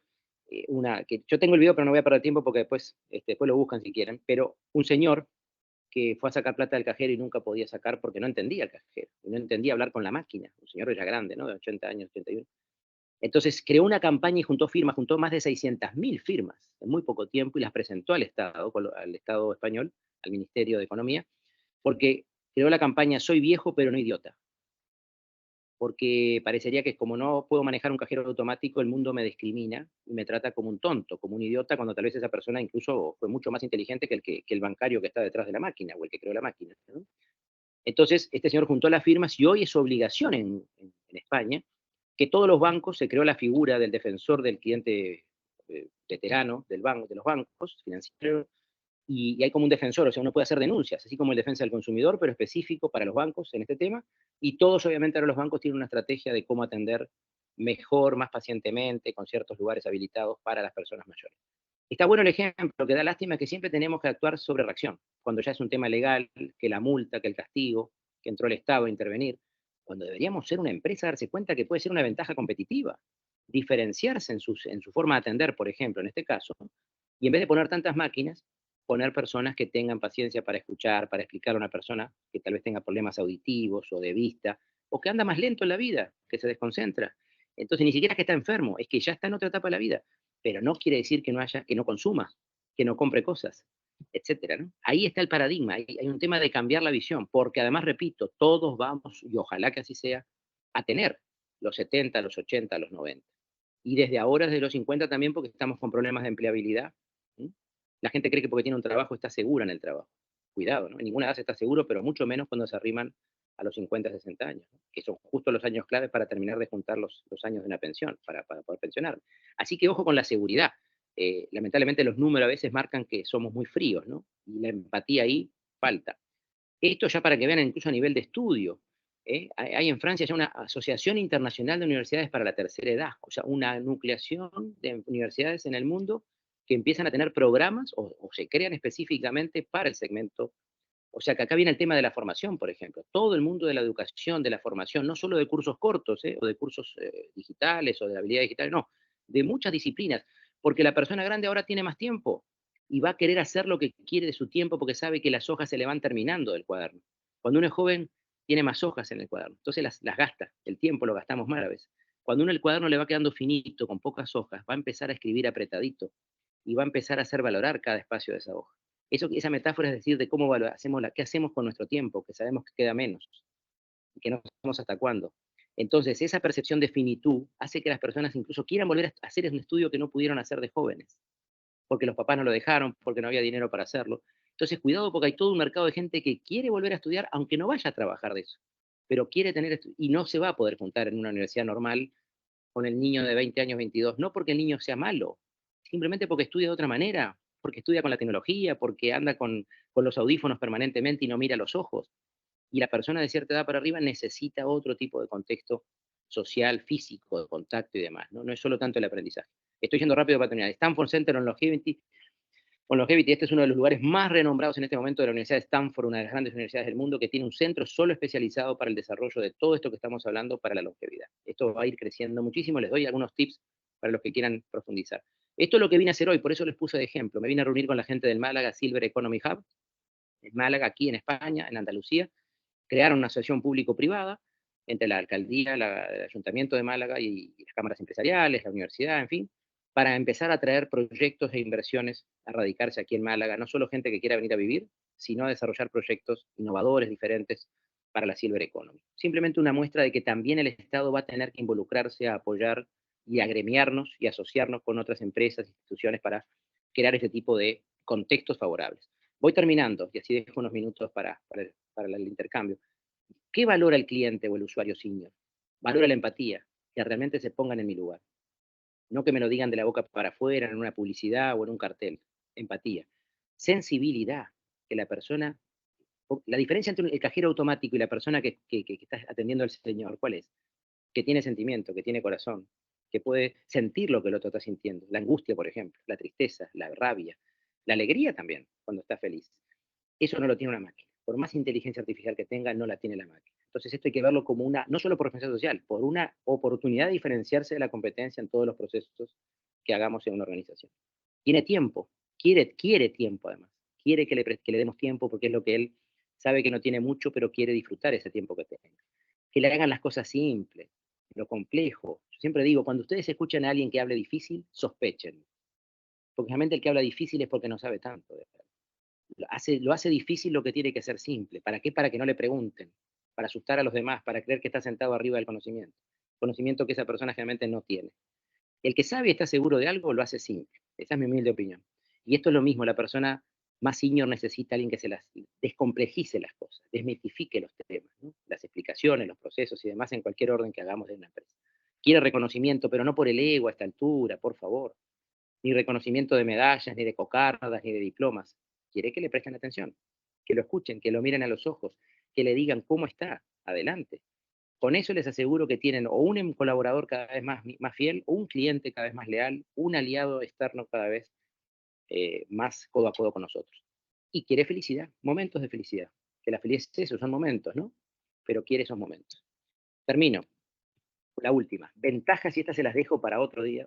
que yo tengo el video, pero no voy a perder tiempo porque después lo buscan si quieren, pero un señor que fue a sacar plata del cajero y nunca podía sacar porque no entendía el cajero, no entendía hablar con la máquina, un señor ya grande, ¿no? De 80 años, 81. Entonces creó una campaña y juntó firmas, juntó más de 600.000 firmas en muy poco tiempo, y las presentó al Estado español, al Ministerio de Economía, porque creó la campaña Soy viejo pero no idiota. Porque parecería que como no puedo manejar un cajero automático, el mundo me discrimina y me trata como un tonto, como un idiota, cuando tal vez esa persona incluso fue mucho más inteligente que el bancario que está detrás de la máquina o el que creó la máquina, ¿no? Entonces, este señor juntó las firmas y hoy es obligación en España que todos los bancos, se creó la figura del defensor del cliente veterano de los bancos financieros, y hay como un defensor, o sea, uno puede hacer denuncias, así como el defensa del consumidor, pero específico para los bancos en este tema, y todos obviamente ahora los bancos tienen una estrategia de cómo atender mejor, más pacientemente, con ciertos lugares habilitados para las personas mayores. Está bueno el ejemplo, lo que da lástima es que siempre tenemos que actuar sobre reacción, cuando ya es un tema legal, que la multa, que el castigo, que entró el Estado a intervenir, cuando deberíamos ser una empresa, darse cuenta que puede ser una ventaja competitiva, diferenciarse en su forma de atender, por ejemplo, en este caso, y en vez de poner tantas máquinas, poner personas que tengan paciencia para escuchar, para explicar a una persona que tal vez tenga problemas auditivos o de vista, o que anda más lento en la vida, que se desconcentra. Entonces ni siquiera es que está enfermo, es que ya está en otra etapa de la vida, pero no quiere decir que no consuma, que no compre cosas, etcétera, ¿no? Ahí está el paradigma, hay un tema de cambiar la visión, porque además, repito, todos vamos, y ojalá que así sea, a tener los 70, los 80, los 90. Y desde ahora, desde los 50 también, porque estamos con problemas de empleabilidad. ¿Sí? La gente cree que porque tiene un trabajo está segura en el trabajo. Cuidado, ¿no? En ninguna edad se está seguro, pero mucho menos cuando se arriman a los 50, 60 años, ¿no? Que son justo los años claves para terminar de juntar los años de una pensión, para poder pensionar. Así que ojo con la seguridad. Lamentablemente los números a veces marcan que somos muy fríos, ¿no? Y la empatía ahí falta. Esto ya para que vean incluso a nivel de estudio. Hay en Francia ya una Asociación Internacional de Universidades para la Tercera Edad, o sea, una nucleación de universidades en el mundo que empiezan a tener programas o se crean específicamente para el segmento. O sea, que acá viene el tema de la formación, por ejemplo. Todo el mundo de la educación, de la formación, no solo de cursos cortos, o de cursos digitales o de habilidades digitales, no, de muchas disciplinas, porque la persona grande ahora tiene más tiempo y va a querer hacer lo que quiere de su tiempo porque sabe que las hojas se le van terminando del cuaderno. Cuando uno es joven, tiene más hojas en el cuaderno, entonces las gasta, el tiempo lo gastamos mal a veces. Cuando uno el cuaderno le va quedando finito, con pocas hojas, va a empezar a escribir apretadito y va a empezar a hacer valorar cada espacio de esa hoja. Esa metáfora es decir de cómo qué hacemos con nuestro tiempo, que sabemos que queda menos y que no sabemos hasta cuándo. Entonces, esa percepción de finitud hace que las personas incluso quieran volver a hacer un estudio que no pudieron hacer de jóvenes, porque los papás no lo dejaron, porque no había dinero para hacerlo. Entonces, cuidado, porque hay todo un mercado de gente que quiere volver a estudiar, aunque no vaya a trabajar de eso, pero quiere tener, y no se va a poder juntar en una universidad normal con el niño de 20 años, 22, no porque el niño sea malo, simplemente porque estudia de otra manera, porque estudia con la tecnología, porque anda con los audífonos permanentemente y no mira a los ojos. Y la persona de cierta edad para arriba necesita otro tipo de contexto social, físico, de contacto y demás, ¿no? No es solo tanto el aprendizaje. Estoy yendo rápido para terminar. Stanford Center on Longevity, este es uno de los lugares más renombrados en este momento de la Universidad de Stanford, una de las grandes universidades del mundo, que tiene un centro solo especializado para el desarrollo de todo esto que estamos hablando para la longevidad. Esto va a ir creciendo muchísimo, les doy algunos tips para los que quieran profundizar. Esto es lo que vine a hacer hoy, por eso les puse de ejemplo. Me vine a reunir con la gente del Málaga Silver Economy Hub, en Málaga, aquí en España, en Andalucía. Crearon una asociación público-privada entre la alcaldía, el ayuntamiento de Málaga y las cámaras empresariales, la universidad, en fin, para empezar a traer proyectos e inversiones a radicarse aquí en Málaga, no solo gente que quiera venir a vivir, sino a desarrollar proyectos innovadores, diferentes para la Silver Economy. Simplemente una muestra de que también el Estado va a tener que involucrarse a apoyar y agremiarnos y asociarnos con otras empresas, instituciones para crear este tipo de contextos favorables. Voy terminando y así dejo unos minutos para el intercambio. ¿Qué valora el cliente o el usuario senior? Valora la empatía, que realmente se pongan en mi lugar. No que me lo digan de la boca para afuera, en una publicidad o en un cartel. Empatía. Sensibilidad, que la persona... La diferencia entre el cajero automático y la persona que está atendiendo al señor, ¿cuál es? Que tiene sentimiento, que tiene corazón, que puede sentir lo que el otro está sintiendo. La angustia, por ejemplo, la tristeza, la rabia, la alegría también, cuando está feliz. Eso no lo tiene una máquina. Por más inteligencia artificial que tenga, no la tiene la máquina. Entonces esto hay que verlo como una, no solo por defensa social, por una oportunidad de diferenciarse de la competencia en todos los procesos que hagamos en una organización. Tiene tiempo, quiere tiempo además, quiere que le demos tiempo porque es lo que él sabe que no tiene mucho, pero quiere disfrutar ese tiempo que tenga. Que le hagan las cosas simples, lo complejo. Yo siempre digo, cuando ustedes escuchan a alguien que hable difícil, sospechen. Porque realmente el que habla difícil es porque no sabe tanto de verdad. Lo hace difícil lo que tiene que ser simple. ¿Para qué? Para que no le pregunten, para asustar a los demás, para creer que está sentado arriba del conocimiento que esa persona generalmente no tiene. El que sabe y está seguro de algo lo hace simple. Esa es mi humilde opinión. Y esto es lo mismo, la persona más senior necesita a alguien que se las descomplejice las cosas, desmitifique los temas, ¿no? Las explicaciones, los procesos y demás en cualquier orden que hagamos en una empresa. Quiere reconocimiento, pero no por el ego a esta altura, por favor. Ni reconocimiento de medallas, ni de cocardas, ni de diplomas. Quiere que le presten atención, que lo escuchen, que lo miren a los ojos, que le digan cómo está, adelante. Con eso les aseguro que tienen o un colaborador cada vez más fiel, o un cliente cada vez más leal, un aliado externo cada vez más codo a codo con nosotros. Y quiere felicidad, momentos de felicidad. Que la felicidad es eso, son momentos, ¿no? Pero quiere esos momentos. Termino. La última. Ventajas, y estas se las dejo para otro día,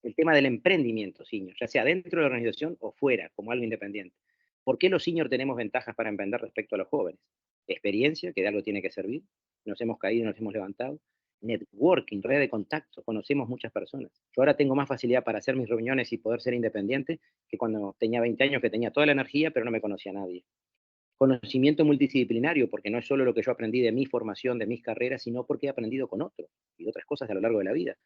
el tema del emprendimiento senior, ya sea dentro de la organización o fuera, como algo independiente. ¿Por qué los senior tenemos ventajas para emprender respecto a los jóvenes? Experiencia, que de algo tiene que servir. Nos hemos caído, nos hemos levantado. Networking, red de contacto, conocemos muchas personas. Yo ahora tengo más facilidad para hacer mis reuniones y poder ser independiente que cuando tenía 20 años, que tenía toda la energía, pero no me conocía a nadie. Conocimiento multidisciplinario, porque no es solo lo que yo aprendí de mi formación, de mis carreras, sino porque he aprendido con otros y otras cosas a lo largo de la vida.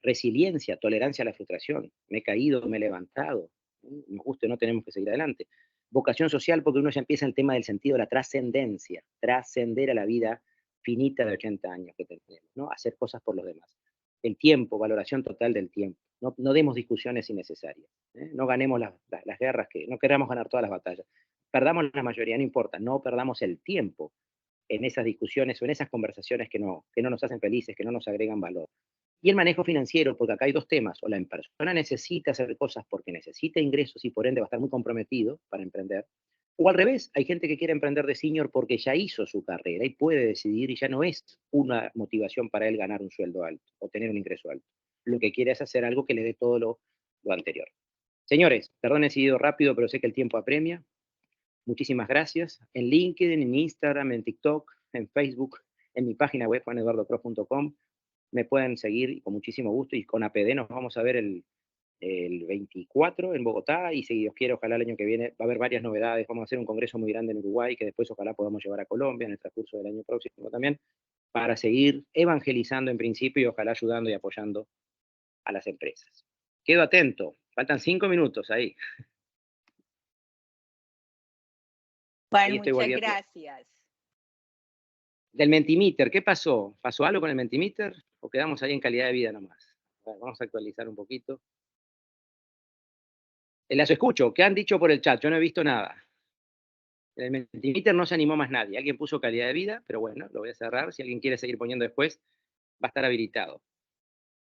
Resiliencia, tolerancia a la frustración. Me he caído, me he levantado. Nos guste, no tenemos que seguir adelante. Vocación social, porque uno ya empieza el tema del sentido de la trascendencia, trascender a la vida finita de 80 años que tenemos, ¿no? Hacer cosas por los demás. El tiempo, valoración total del tiempo. No demos discusiones innecesarias. No ganemos las guerras, no queramos ganar todas las batallas. Perdamos la mayoría, no importa, no perdamos el tiempo en esas discusiones o en esas conversaciones que no nos hacen felices, que no nos agregan valor. Y el manejo financiero, porque acá hay dos temas, o la persona necesita hacer cosas porque necesita ingresos y por ende va a estar muy comprometido para emprender, o al revés, hay gente que quiere emprender de senior porque ya hizo su carrera y puede decidir y ya no es una motivación para él ganar un sueldo alto o tener un ingreso alto. Lo que quiere es hacer algo que le dé todo lo anterior. Señores, perdón, he sido rápido, pero sé que el tiempo apremia. Muchísimas gracias. En LinkedIn, en Instagram, en TikTok, en Facebook, en mi página web, juaneduardocross.com, me pueden seguir y con muchísimo gusto. Y con APD nos vamos a ver el 24 en Bogotá, y si Dios quiere, ojalá el año que viene va a haber varias novedades. Vamos a hacer un congreso muy grande en Uruguay, que después ojalá podamos llevar a Colombia en el transcurso del año próximo también, para seguir evangelizando en principio y ojalá ayudando y apoyando a las empresas. Quedo atento. Faltan 5 minutos ahí. Juan, Ahí estoy muchas volviendo. gracias. Del Mentimeter, ¿qué pasó? ¿Pasó algo con el Mentimeter o quedamos ahí en calidad de vida nomás? A ver, vamos a actualizar un poquito. Las escucho, ¿qué han dicho por el chat? Yo no he visto nada. En el Mentimeter no se animó más nadie. Alguien puso calidad de vida, pero bueno, lo voy a cerrar. Si alguien quiere seguir poniendo después, va a estar habilitado.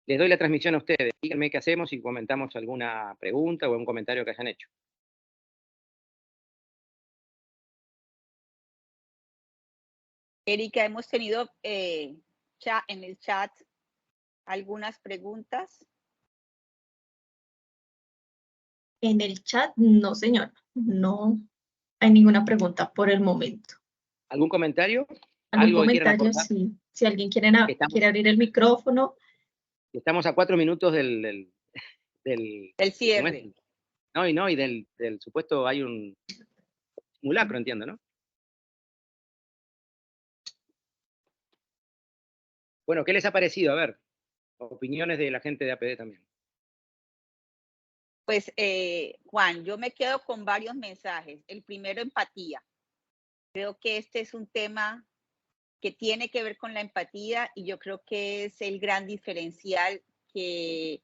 Les doy la transmisión a ustedes. Díganme qué hacemos y comentamos alguna pregunta o un comentario que hayan hecho. Erika, hemos tenido en el chat algunas preguntas. En el chat, no, señora. No hay ninguna pregunta por el momento. ¿Algún comentario? ¿Algún ¿Algo que quieran comentario? aportar? Sí. Si alguien quiere Estamos, abrir el micrófono. estamos a 4 minutos El ¿cómo es? cierre. No, y del supuesto, hay un simulacro, entiendo, ¿no? Bueno, ¿qué les ha parecido? A ver, opiniones de la gente de APD también. Pues, Juan, yo me quedo con varios mensajes. El primero, empatía. Creo que este es un tema que tiene que ver con la empatía y yo creo que es el gran diferencial que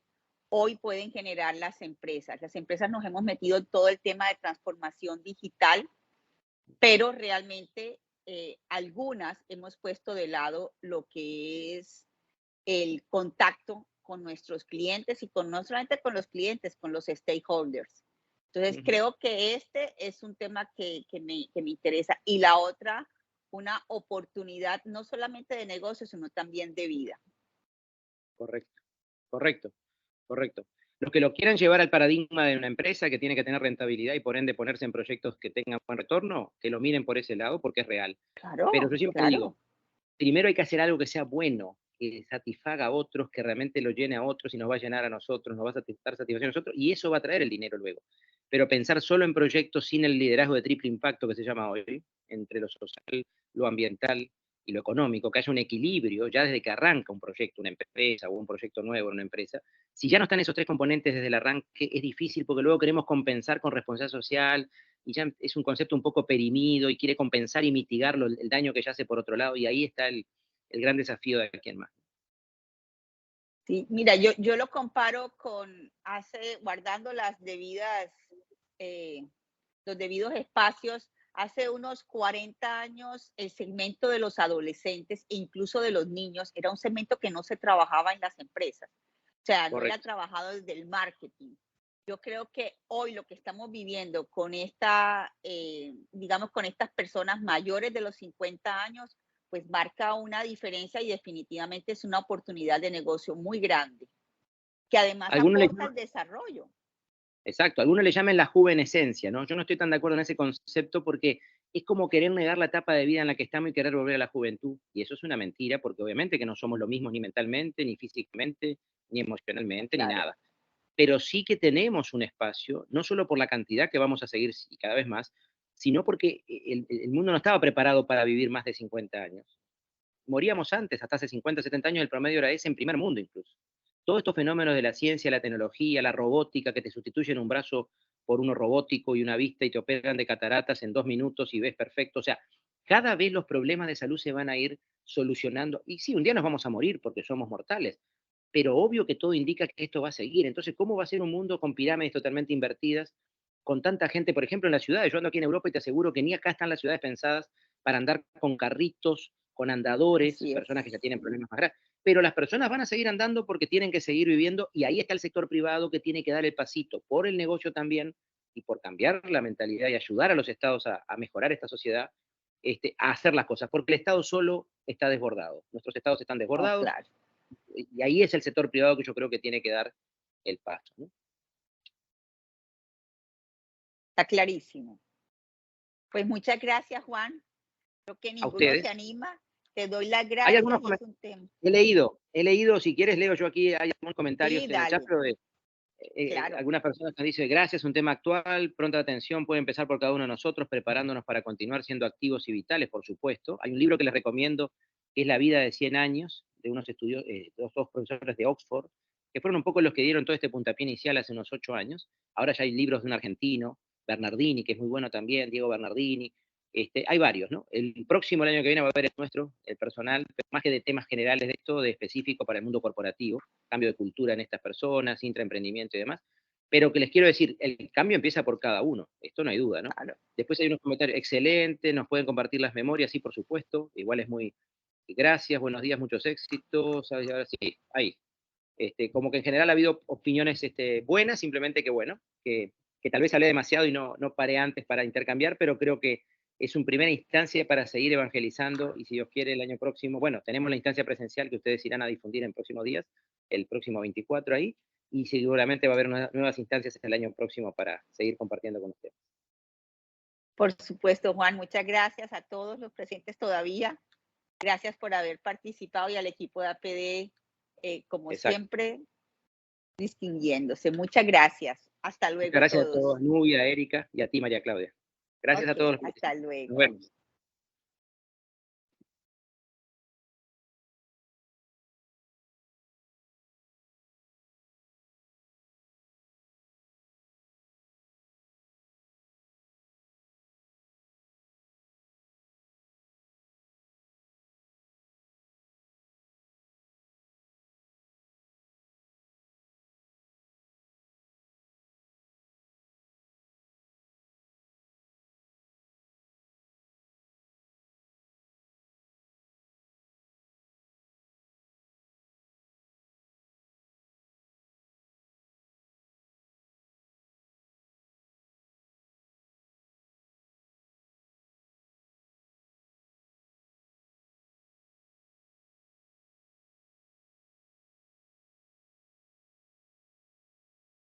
hoy pueden generar las empresas. Las empresas nos hemos metido en todo el tema de transformación digital, pero realmente algunas hemos puesto de lado lo que es el contacto con nuestros clientes y no solamente con los clientes, con los stakeholders. Entonces, creo que este es un tema que me interesa. Y la otra, una oportunidad no solamente de negocio, sino también de vida. Correcto. Los que lo quieran llevar al paradigma de una empresa que tiene que tener rentabilidad y por ende ponerse en proyectos que tengan buen retorno, que lo miren por ese lado porque es real. Claro, Pero yo siempre claro. digo, primero hay que hacer algo que sea bueno, que satisfaga a otros, que realmente lo llene a otros y nos va a llenar a nosotros, nos va a dar satisfacción a nosotros, y eso va a traer el dinero luego. Pero pensar solo en proyectos sin el liderazgo de triple impacto que se llama hoy, entre lo social, lo ambiental y lo económico, que haya un equilibrio ya desde que arranca un proyecto, una empresa o un proyecto nuevo en una empresa, si ya no están esos tres componentes desde el arranque, es difícil porque luego queremos compensar con responsabilidad social, y ya es un concepto un poco perimido y quiere compensar y mitigar el daño que ya hace por otro lado, y ahí está el gran desafío de quien más. Sí, mira, yo lo comparo con guardando los debidos espacios, hace unos 40 años el segmento de los adolescentes e incluso de los niños era un segmento que no se trabajaba en las empresas. O sea, no era trabajado desde el marketing. Yo creo que hoy lo que estamos viviendo con digamos, con estas personas mayores de los 50 años, pues marca una diferencia y definitivamente es una oportunidad de negocio muy grande, que además aporta al desarrollo. Exacto, algunos le llaman la juvenescencia, ¿no? Yo no estoy tan de acuerdo en ese concepto porque es como querer negar la etapa de vida en la que estamos y querer volver a la juventud. Y eso es una mentira, porque obviamente que no somos lo mismo ni mentalmente, ni físicamente, ni emocionalmente, ni nada. Pero sí que tenemos un espacio, no solo por la cantidad que vamos a seguir y cada vez más, sino porque el mundo no estaba preparado para vivir más de 50 años. Moríamos antes, hasta hace 50, 70 años, el promedio era ese en primer mundo incluso. Todos estos fenómenos de la ciencia, la tecnología, la robótica, que te sustituyen un brazo por uno robótico y una vista y te operan de cataratas en 2 minutos y ves perfecto. O sea, cada vez los problemas de salud se van a ir solucionando. Y sí, un día nos vamos a morir porque somos mortales, pero obvio que todo indica que esto va a seguir. Entonces, ¿cómo va a ser un mundo con pirámides totalmente invertidas, con tanta gente, por ejemplo, en las ciudades? Yo ando aquí en Europa y te aseguro que ni acá están las ciudades pensadas para andar con carritos, con andadores, personas que ya tienen problemas más graves. Pero las personas van a seguir andando porque tienen que seguir viviendo, y ahí está el sector privado que tiene que dar el pasito por el negocio también y por cambiar la mentalidad y ayudar a los estados a mejorar esta sociedad, a hacer las cosas, porque el Estado solo está desbordado. Nuestros estados están desbordados, Claro. Y ahí es el sector privado que yo creo que tiene que dar el paso, ¿no? Está clarísimo. Pues muchas gracias, Juan. Creo que ninguno se anima. Te doy las gracias. Hay algunos he leído, si quieres leo yo aquí, hay algunos comentarios en el chat, pero algunas personas nos dicen, gracias, un tema actual, pronta atención puede empezar por cada uno de nosotros, preparándonos para continuar siendo activos y vitales, por supuesto. Hay un libro que les recomiendo, que es La vida de 100 años, de unos estudios, dos profesores de Oxford, que fueron un poco los que dieron todo este puntapié inicial hace unos 8 años. Ahora ya hay libros de un argentino, Bernardini, que es muy bueno también, Diego Bernardini. Hay varios, ¿no? El próximo, el año que viene, va a haber el nuestro, el personal, pero más que de temas generales de esto, de específico para el mundo corporativo, cambio de cultura en estas personas, intraemprendimiento y demás. Pero que les quiero decir, el cambio empieza por cada uno, esto no hay duda, ¿no? Claro. Después hay unos comentarios excelentes, nos pueden compartir las memorias, sí, por supuesto, igual es muy, gracias, buenos días, muchos éxitos, ahora sí, ahí. Como que en general ha habido opiniones buenas, simplemente que bueno, que tal vez hablé demasiado y no paré antes para intercambiar, pero creo que es una primera instancia para seguir evangelizando y si Dios quiere el año próximo, bueno, tenemos la instancia presencial que ustedes irán a difundir en próximos días, el próximo 24 ahí, y seguramente va a haber nuevas instancias el año próximo para seguir compartiendo con ustedes. Por supuesto, Juan, muchas gracias a todos los presentes todavía. Gracias por haber participado y al equipo de APD, como Exacto. siempre, distinguiéndose. Muchas gracias. Hasta luego. Muchas gracias todos. a todos, Nubia, Erika y a ti, María Claudia. Gracias a todos. Hasta luego. Nos vemos.